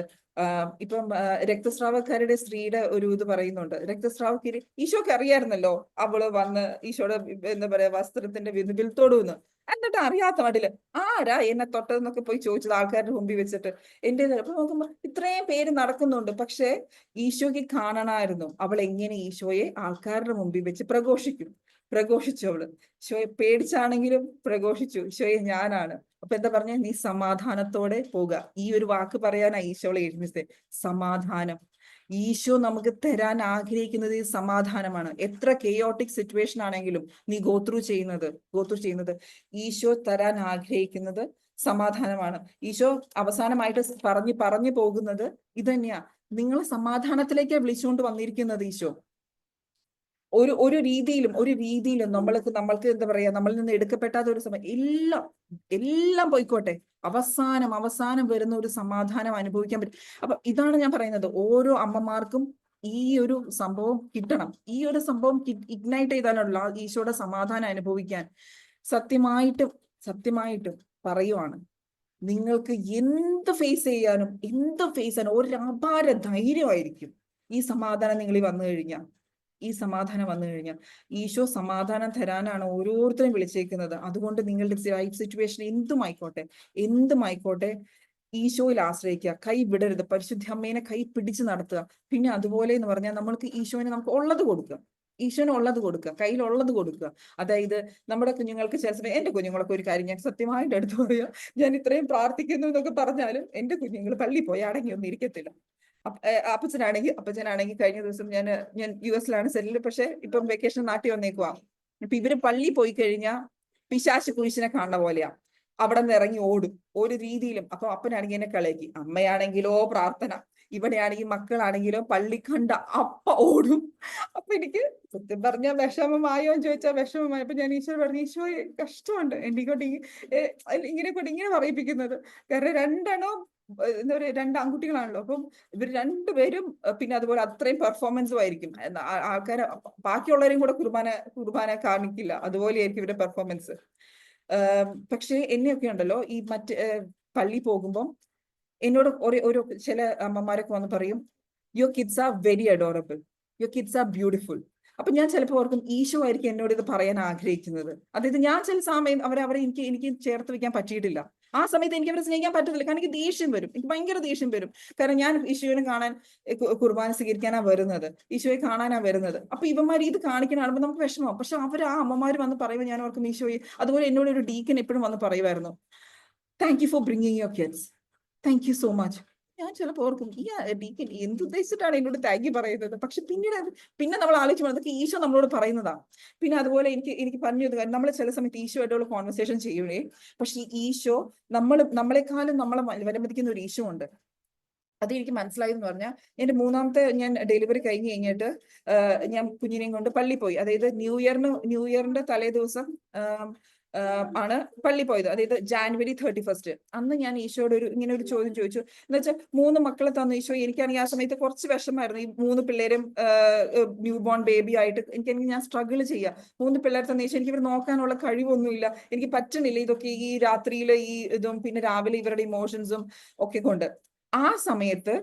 ഇപ്പം രക്തസ്രാവക്കാരുടെ സ്ത്രീയുടെ ഒരു ഇത് പറയുന്നുണ്ട്. രക്തസ്രാവക്കാരി ഈശോക്ക് അറിയായിരുന്നല്ലോ, അവള് വന്ന് ഈശോയുടെ എന്താ പറയാ വസ്ത്രത്തിന്റെ വിൽത്തോടുന്ന്. എന്നിട്ട് അറിയാത്ത മട്ടില് ആരാ എന്നെ തൊട്ടതെന്നൊക്കെ പോയി ചോദിച്ചത് ആൾക്കാരുടെ മുമ്പിൽ വെച്ചിട്ട്. എന്റെ അപ്പൊ നോക്കുമ്പോ ഇത്രയും പേര് നടക്കുന്നുണ്ട്, പക്ഷെ ഈശോയ്ക്ക് കാണണമായിരുന്നു അവൾ എങ്ങനെ ഈശോയെ ആൾക്കാരുടെ മുമ്പിൽ വെച്ച് പ്രഘോഷിച്ചു അവള്. ഈശോയെ പേടിച്ചാണെങ്കിലും പ്രഘോഷിച്ചു, ഈശോയെ ഞാനാണ്. അപ്പൊ എന്താ പറഞ്ഞ, നീ സമാധാനത്തോടെ പോക. ഈ ഒരു വാക്ക് പറയാനാ ഈശോളെ എഴുന്നേറ്റ്, സമാധാനം. ഈശോ നമുക്ക് തരാൻ ആഗ്രഹിക്കുന്നത് ഈ സമാധാനമാണ്. എത്ര കെയോട്ടിക് സിറ്റുവേഷൻ ആണെങ്കിലും നീ ഗോത്രൂ ചെയ്യുന്നത് ഈശോ തരാൻ ആഗ്രഹിക്കുന്നത് സമാധാനമാണ്. ഈശോ അവസാനമായിട്ട് പറഞ്ഞു പോകുന്നത് ഇതന്നെയാ, നിങ്ങളെ സമാധാനത്തിലേക്ക് വിളിച്ചുകൊണ്ട് വന്നിരിക്കുന്നത് ഈശോ. ഒരു രീതിയിലും നമ്മൾക്ക് എന്താ പറയാ, നമ്മളിൽ നിന്ന് എടുക്കപ്പെട്ടാത്ത ഒരു സമയം എല്ലാം പോയിക്കോട്ടെ, അവസാനം വരുന്ന ഒരു സമാധാനം അനുഭവിക്കാൻ പറ്റും. അപ്പൊ ഇതാണ് ഞാൻ പറയുന്നത്, ഓരോ അമ്മമാർക്കും ഈ ഒരു സംഭവം കിട്ടണം. ഈ ഒരു സംഭവം ഇഗ്നൈറ്റ് ചെയ്താലുള്ള ഈശോയുടെ സമാധാനം അനുഭവിക്കാൻ. സത്യമായിട്ടും പറയുവാണ്, നിങ്ങൾക്ക് എന്ത് ഫേസ് ചെയ്യാനും ഒരു അപാര ധൈര്യമായിരിക്കും ഈ സമാധാനം നിങ്ങളിൽ വന്നു കഴിഞ്ഞാൽ. ഈശോ സമാധാനം തരാനാണ് ഓരോരുത്തരും വിളിച്ചേക്കുന്നത്. അതുകൊണ്ട് നിങ്ങളുടെ ലൈഫ് സിറ്റുവേഷൻ എന്തുമായിക്കോട്ടെ ഈശോയിൽ ആശ്രയിക്കുക, കൈ വിടരുത്. പരിശുദ്ധ അമ്മേനെ കൈ പിടിച്ച് നടത്തുക. പിന്നെ അതുപോലെ എന്ന് പറഞ്ഞാൽ നമുക്ക് നമുക്ക് ഉള്ളത് കൊടുക്കുക, കയ്യിലുള്ളത് കൊടുക്കുക. അതായത് നമ്മുടെ കുഞ്ഞുങ്ങൾക്ക് ചില സമയം, എന്റെ കുഞ്ഞുങ്ങളൊക്കെ ഒരു കാര്യം ഞാൻ സത്യമായിട്ട് എടുത്തു പറയാം, ഞാൻ ഇത്രയും പ്രാർത്ഥിക്കുന്നു എന്നൊക്കെ പറഞ്ഞാലും എന്റെ കുഞ്ഞുങ്ങൾ പള്ളിയിൽ പോയി അടങ്ങിയൊന്നും ഇരിക്കത്തില്ല. അപ്പച്ചനാണെങ്കിൽ കഴിഞ്ഞ ദിവസം ഞാൻ US-ലാണ് സെറ്റിൽ, പക്ഷെ ഇപ്പം വെക്കേഷൻ നാട്ടിൽ വന്നേക്കുവാ. അപ്പൊ ഇവര് പള്ളി പോയി കഴിഞ്ഞാൽ പിശാച് കുരിശിനെ കാണുന്ന പോലെയാ, അവിടെ നിന്ന് ഇറങ്ങി ഓടും ഒരു രീതിയിലും. അപ്പൊ അപ്പനാണെങ്കിൽ എന്നെ കളിയാക്കി, അമ്മയാണെങ്കിലോ പ്രാർത്ഥന, ഇവിടെയാണെങ്കിൽ മക്കളാണെങ്കിലോ പള്ളി കണ്ട അപ്പ ഓടും. അപ്പൊ എനിക്ക് സത്യം പറഞ്ഞാൽ വിഷമമായോ എന്ന് ചോദിച്ചാൽ വിഷമമായി. അപ്പൊ ഞാൻ ഈശോ പറഞ്ഞു, ഈശോ കഷ്ടമുണ്ട് എന്നെക്കൊണ്ട് ഇങ്ങനെ പറയിപ്പിക്കുന്നത്. കാരണം രണ്ടെണ്ണം എന്താ പറയുക, 2 ആൺകുട്ടികളാണല്ലോ. അപ്പം ഇവർ രണ്ടുപേരും പിന്നെ അതുപോലെ അത്രയും പെർഫോമൻസും ആയിരിക്കും. ആൾക്കാരെ ബാക്കിയുള്ളവരെയും കൂടെ കുർബാന കാണിക്കില്ല, അതുപോലെയായിരിക്കും ഇവരുടെ പെർഫോമൻസ്. പക്ഷെ എന്നെയൊക്കെ ഉണ്ടല്ലോ ഈ പള്ളി പോകുമ്പം എന്നോട് ഒരു ചില അമ്മമാരൊക്കെ വന്ന് പറയും, your kids are very adorable, your kids are beautiful. അപ്പൊ ഞാൻ ചിലപ്പോൾ ഓർക്കും, ഈശോ ആയിരിക്കും എന്നോട് ഇത് പറയാൻ ആഗ്രഹിക്കുന്നത്. അതായത് ഞാൻ ചില സമയം അവരെ എനിക്ക് ചേർത്ത് വെക്കാൻ പറ്റിയിട്ടില്ല. ആ സമയത്ത് എനിക്ക് അവരെ സ്നേഹിക്കാൻ പറ്റത്തില്ല. കാരണം എനിക്ക് ദേഷ്യം വരും, എനിക്ക് ഭയങ്കര ദേഷ്യം വരും. കാരണം ഞാൻ ഈശോയെ കാണാൻ കുർബാന സ്വീകരിക്കാനാ വരുന്നത്, ഈശോയെ കാണാനാ വരുന്നത്. അപ്പൊ ഇവന്മാർ ഇത് കാണിക്കാനാകുമ്പോൾ നമുക്ക് വിഷമം. പക്ഷെ ആ അമ്മമാര് വന്ന് പറയുമ്പോൾ ഞാൻ ഓർക്കും, ഈശോയെ. അതുപോലെ എന്നോട് ഒരു ഡീക്കൻ എപ്പോഴും വന്ന് പറയുമായിരുന്നു, thank you for bringing your kids, thank you so much. ഞാൻ ചിലപ്പോൾ ഓർക്കും, ഈ ഡീക്കൻ എന്തുദ്ദേശിച്ചിട്ടാണ് എന്നോട് താങ്ക് യു പറയുന്നത്. പക്ഷെ പിന്നെ നമ്മൾ ആലോചിച്ച് അതൊക്കെ ഈശോ നമ്മളോട് പറയുന്നതാ. പിന്നെ അതുപോലെ എനിക്ക് പറഞ്ഞു തരുന്നത്, നമ്മൾ ചില സമയത്ത് ഈശോയായിട്ടുള്ള കോൺവെർസേഷൻ ചെയ്യണേ, പക്ഷെ ഈശോ നമ്മളെക്കാളും നമ്മളെ വിലമതിക്കുന്ന ഒരു ഈശോ ഉണ്ട്. അത് എനിക്ക് മനസ്സിലായെന്ന് പറഞ്ഞാൽ, എന്റെ 3ാമത്തെ ഞാൻ ഡെലിവറി കഴിഞ്ഞ് കഴിഞ്ഞിട്ട് ഞാൻ കുഞ്ഞിനെയും കൊണ്ട് പള്ളി പോയി. അതായത് ന്യൂ ഇയറിന്റെ തലേ ദിവസം ആണ് പള്ളി പോയത്, അതായത് January 31st. അന്ന് ഞാൻ ഈശോയോട് ഇങ്ങനെ ഒരു ചോദ്യം ചോദിച്ചു. എന്ന് വെച്ചാൽ 3 മക്കളെ തന്നു ഈശോ. എനിക്കാണെങ്കിൽ ആ സമയത്ത് കുറച്ച് വിഷമായിരുന്നു. ഈ 3 പിള്ളേരും ന്യൂ ബോൺ ബേബി ആയിട്ട് ഞാൻ സ്ട്രഗിൾ ചെയ്യാം. 3 പിള്ളേർ തന്ന ഈശോ, എനിക്ക് ഇവർ നോക്കാനുള്ള കഴിവൊന്നുമില്ല, എനിക്ക് പറ്റണില്ല ഇതൊക്കെ, ഈ രാത്രിയിലെ ഈ ഇതും പിന്നെ രാവിലെ ഇവരുടെ ഇമോഷൻസും ഒക്കെ കൊണ്ട്. ആ സമയത്ത്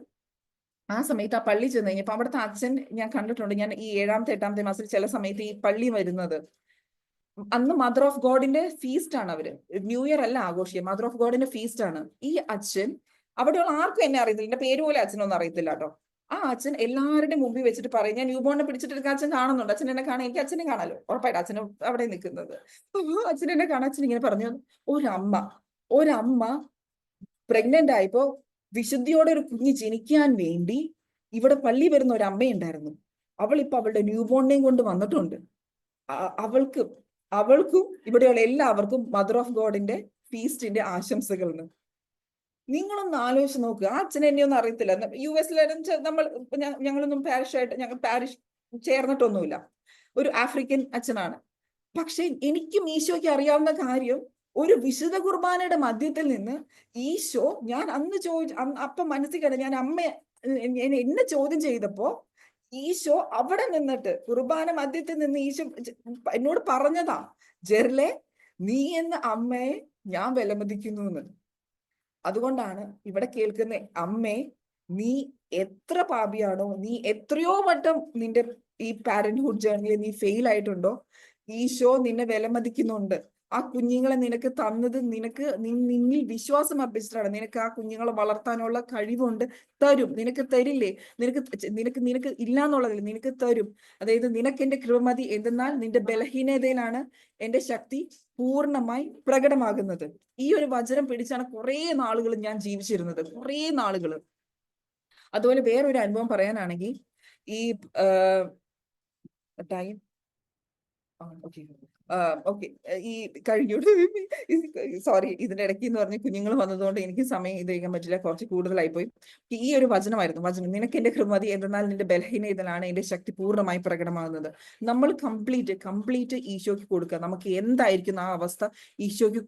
ആ പള്ളി ചെന്ന് കഴിഞ്ഞപ്പോ അവിടുത്തെ അച്ഛൻ ഞാൻ കണ്ടിട്ടുണ്ട്. ഞാൻ ഈ 7ാമത്തെ 8ാമത്തെ മാസത്തിൽ ചില സമയത്ത് ഈ പള്ളി വരുന്നത്, അന്ന് മദർ ഓഫ് ഗോഡിന്റെ ഫീസ്റ്റ് ആണ്. അവര് ന്യൂ ഇയർ അല്ല ആഘോഷിക്കുക, മദർ ഓഫ് ഗോഡിന്റെ ഫീസ്റ്റ് ആണ്. ഈ അച്ഛൻ, അവിടെയുള്ള ആർക്കും എന്നെ അറിയത്തില്ല, എന്റെ പേര് പോലെ അച്ഛനൊന്നും അറിയത്തില്ല കേട്ടോ. ആ അച്ഛൻ എല്ലാവരുടെയും മുമ്പിൽ വെച്ചിട്ട് പറയും, ഞാൻ ന്യൂ ബോണിനെ പിടിച്ചിട്ട് അച്ഛൻ കാണുന്നുണ്ട്, അച്ഛൻ എന്നെ കാണാൻ, എനിക്ക് അച്ഛനെ കാണാലോ ഉറപ്പായിട്ട്, അച്ഛനും അവിടെ നിൽക്കുന്നത്. അച്ഛൻ എന്നെ കാണാൻ, അച്ഛൻ ഇങ്ങനെ പറഞ്ഞു, ഒരമ്മ പ്രഗ്നന്റ് ആയപ്പോ വിശുദ്ധിയോടെ ഒരു കുഞ്ഞ് ജനിക്കാൻ വേണ്ടി ഇവിടെ പള്ളി വരുന്ന ഒരു അമ്മയുണ്ടായിരുന്നു. അവൾ ഇപ്പൊ അവളുടെ ന്യൂ ബോണിനെയും കൊണ്ട് വന്നിട്ടുണ്ട്. അവൾക്കും ഇവിടെയുള്ള എല്ലാവർക്കും മദർ ഓഫ് ഗോഡിന്റെ ഫീസ്റ്റിന്റെ ആശംസകൾ. നിങ്ങളൊന്ന് ആലോചിച്ച് നോക്കുക. ആ അച്ഛനെ എന്നെ ഒന്നും അറിയത്തില്ല. US ഞങ്ങളൊന്നും പാരിഷ് ചേർന്നിട്ടൊന്നുമില്ല. ഒരു ആഫ്രിക്കൻ അച്ഛനാണ്. പക്ഷെ എനിക്കും ഈശോയ്ക്ക് അറിയാവുന്ന കാര്യം, ഒരു വിശുദ്ധ കുർബാനയുടെ മധ്യത്തിൽ നിന്ന് ഈശോ, ഞാൻ അപ്പം മനസ്സിൽ കണ്ട, ഞാൻ എന്നെ ചോദ്യം ചെയ്തപ്പോ ഈശോ അവിടെ നിന്നിട്ട് കുർബാന മധ്യത്തിൽ നിന്ന് ഈശോ എന്നോട് പറഞ്ഞതാ, ജെർലെ, നീ എന്ന അമ്മയെ ഞാൻ വിലമതിക്കുന്നു എന്ന്. അതുകൊണ്ടാണ് ഇവിടെ കേൾക്കുന്ന, അമ്മേ, നീ എത്ര പാപിയാണോ, നീ എത്രയോ വട്ടം നിന്റെ ഈ പാരന്റ്ഹുഡ് ജേർണിയിൽ നീ ഫെയിൽ ആയിട്ടുണ്ടോ, ഈശോ നിന്നെ വിലമതിക്കുന്നുണ്ട്. ആ കുഞ്ഞുങ്ങളെ നിനക്ക് തന്നത് നിന്നിൽ വിശ്വാസം അർപ്പിച്ചിട്ടാണ്. നിനക്ക് ആ കുഞ്ഞുങ്ങളെ വളർത്താനുള്ള കഴിവുണ്ട്, തരും. നിനക്ക് തരില്ലേ? നിനക്ക് ഇല്ലാന്നുള്ളതില്ല, നിനക്ക് തരും. അതായത് നിനക്ക് എന്റെ കൃപ മതി, എന്തെന്നാൽ നിന്റെ ബലഹീനതയിലാണ് എന്റെ ശക്തി പൂർണ്ണമായി പ്രകടമാകുന്നത്. ഈ ഒരു വചനം പിടിച്ചാണ് കുറെ നാളുകൾ ഞാൻ ജീവിച്ചിരുന്നത്, കുറെ നാളുകൾ. അതുപോലെ വേറൊരു അനുഭവം പറയാനാണെങ്കിൽ, ഈ ടൈം ഓക്കെ ഈ കഴിഞ്ഞു. സോറി, ഇതിന്റെ ഇടയ്ക്ക് എന്ന് പറഞ്ഞ് കുഞ്ഞുങ്ങൾ വന്നതുകൊണ്ട് എനിക്ക് സമയം ഇത് ചെയ്യാൻ പറ്റില്ല, കുറച്ച് കൂടുതലായി പോയി. ഈ ഒരു വചനം, നിനക്ക് എന്റെ കൃപ മതി, എന്നാൽ നിന്റെ ബലഹീനതയിലാണ് എന്റെ ശക്തി പൂർണ്ണമായി പ്രകടമാകുന്നത്. നമ്മൾ കംപ്ലീറ്റ് ഈശോയ്ക്ക് കൊടുക്കുക. നമുക്ക് എന്തായിരിക്കും ആ അവസ്ഥ ഈശോയ്ക്ക്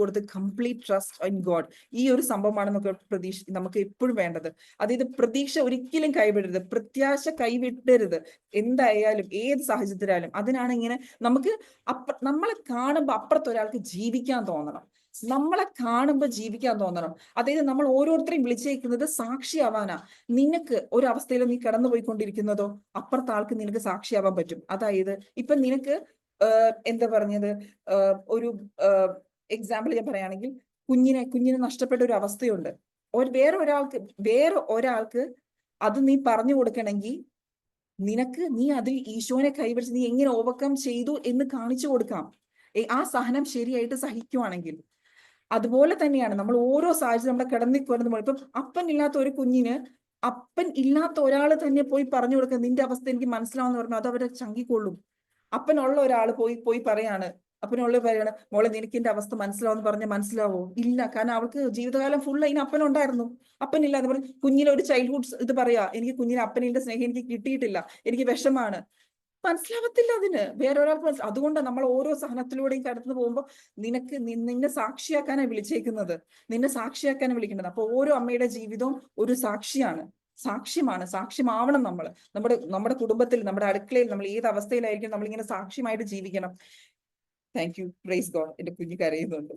കൊടുത്ത് കംപ്ലീറ്റ് ട്രസ്റ്റ് ഇൻ ഗോഡ്. ഈ ഒരു സംഭവമാണ് നമുക്ക് എപ്പോഴും വേണ്ടത്. അതായത് പ്രതീക്ഷ ഒരിക്കലും കൈവിടരുത്, പ്രത്യാശ കൈവിട്ടരുത്. എന്തായാലും ഏത് സാഹചര്യത്തിലായാലും. അതിനാണ് ഇങ്ങനെ നമ്മളെ കാണുമ്പോ അപ്പുറത്തൊരാൾക്ക് ജീവിക്കാൻ തോന്നണം. അതായത് നമ്മൾ ഓരോരുത്തരെയും വിളിച്ചേക്കുന്നത് സാക്ഷിയാവാനാ. നിനക്ക് ഒരു അവസ്ഥയിൽ നീ കടന്നുപോയിക്കൊണ്ടിരിക്കുന്നതോ, അപ്പുറത്തെ ആൾക്ക് നിനക്ക് സാക്ഷിയാവാൻ പറ്റും. അതായത് ഇപ്പൊ നിനക്ക് എന്താ പറഞ്ഞത്, ഒരു എക്സാമ്പിൾ ഞാൻ പറയുകയാണെങ്കിൽ, കുഞ്ഞിനെ നഷ്ടപ്പെട്ട ഒരു അവസ്ഥയുണ്ട്. വേറെ ഒരാൾക്ക് അത് നീ പറഞ്ഞു കൊടുക്കണമെങ്കിൽ നീ അതിൽ ഈശോനെ കൈവരിച്ച് നീ എങ്ങനെ ഓവർകം ചെയ്തു എന്ന് കാണിച്ചു കൊടുക്കാം. ആ സഹനം ശരിയായിട്ട് സഹിക്കുവാണെങ്കിൽ. അതുപോലെ തന്നെയാണ് നമ്മൾ ഓരോ സാഹചര്യം നമ്മുടെ കിടന്നിക്കൊടുന്ന പോലെ. ഇപ്പം അപ്പൻ ഇല്ലാത്ത ഒരു കുഞ്ഞിന് അപ്പൻ ഇല്ലാത്ത ഒരാൾ തന്നെ പോയി പറഞ്ഞു കൊടുക്കുക, നിന്റെ അവസ്ഥ എനിക്ക് മനസ്സിലാവുന്ന പറഞ്ഞു, അത് അവരെ ചങ്കിക്കൊള്ളും. അപ്പനുള്ള ഒരാൾ പോയി പറയാണ്, പറയാണ്, മോളെ നിനക്ക് എന്റെ അവസ്ഥ മനസ്സിലാവുമെന്ന് പറഞ്ഞാൽ മനസ്സിലാവോ? ഇല്ല. കാരണം അവൾക്ക് ജീവിതകാലം ഫുൾ അതിന് അപ്പനുണ്ടായിരുന്നു. അപ്പനില്ല എന്ന് പറഞ്ഞ് കുഞ്ഞിനെ ഒരു ചൈൽഡ്ഹുഡ് ഇത് പറയാ, എനിക്ക് കുഞ്ഞിനെ അപ്പനിന്റെ സ്നേഹം എനിക്ക് കിട്ടിയിട്ടില്ല, എനിക്ക് വിഷമാണ്. മനസ്സിലാവത്തില്ല അതിന് വേറൊരാൾക്ക്. അതുകൊണ്ട് നമ്മൾ ഓരോ സഹനത്തിലൂടെയും കടന്നു പോകുമ്പോൾ നിന്നെ സാക്ഷിയാക്കാനാണ് വിളിച്ചേക്കുന്നത്, നിന്നെ സാക്ഷിയാക്കാനാണ് വിളിക്കുന്നത്. അപ്പൊ ഓരോ അമ്മയുടെ ജീവിതവും ഒരു സാക്ഷ്യമാവണം. നമ്മുടെ കുടുംബത്തിൽ, നമ്മുടെ അടുക്കളയിൽ, നമ്മൾ ഏത് അവസ്ഥയിലായിരിക്കും നമ്മളിങ്ങനെ സാക്ഷ്യമായിട്ട് ജീവിക്കണം. Thank you. Praise God. എന്റെ കുഞ്ഞ് കരയുന്നുണ്ട്.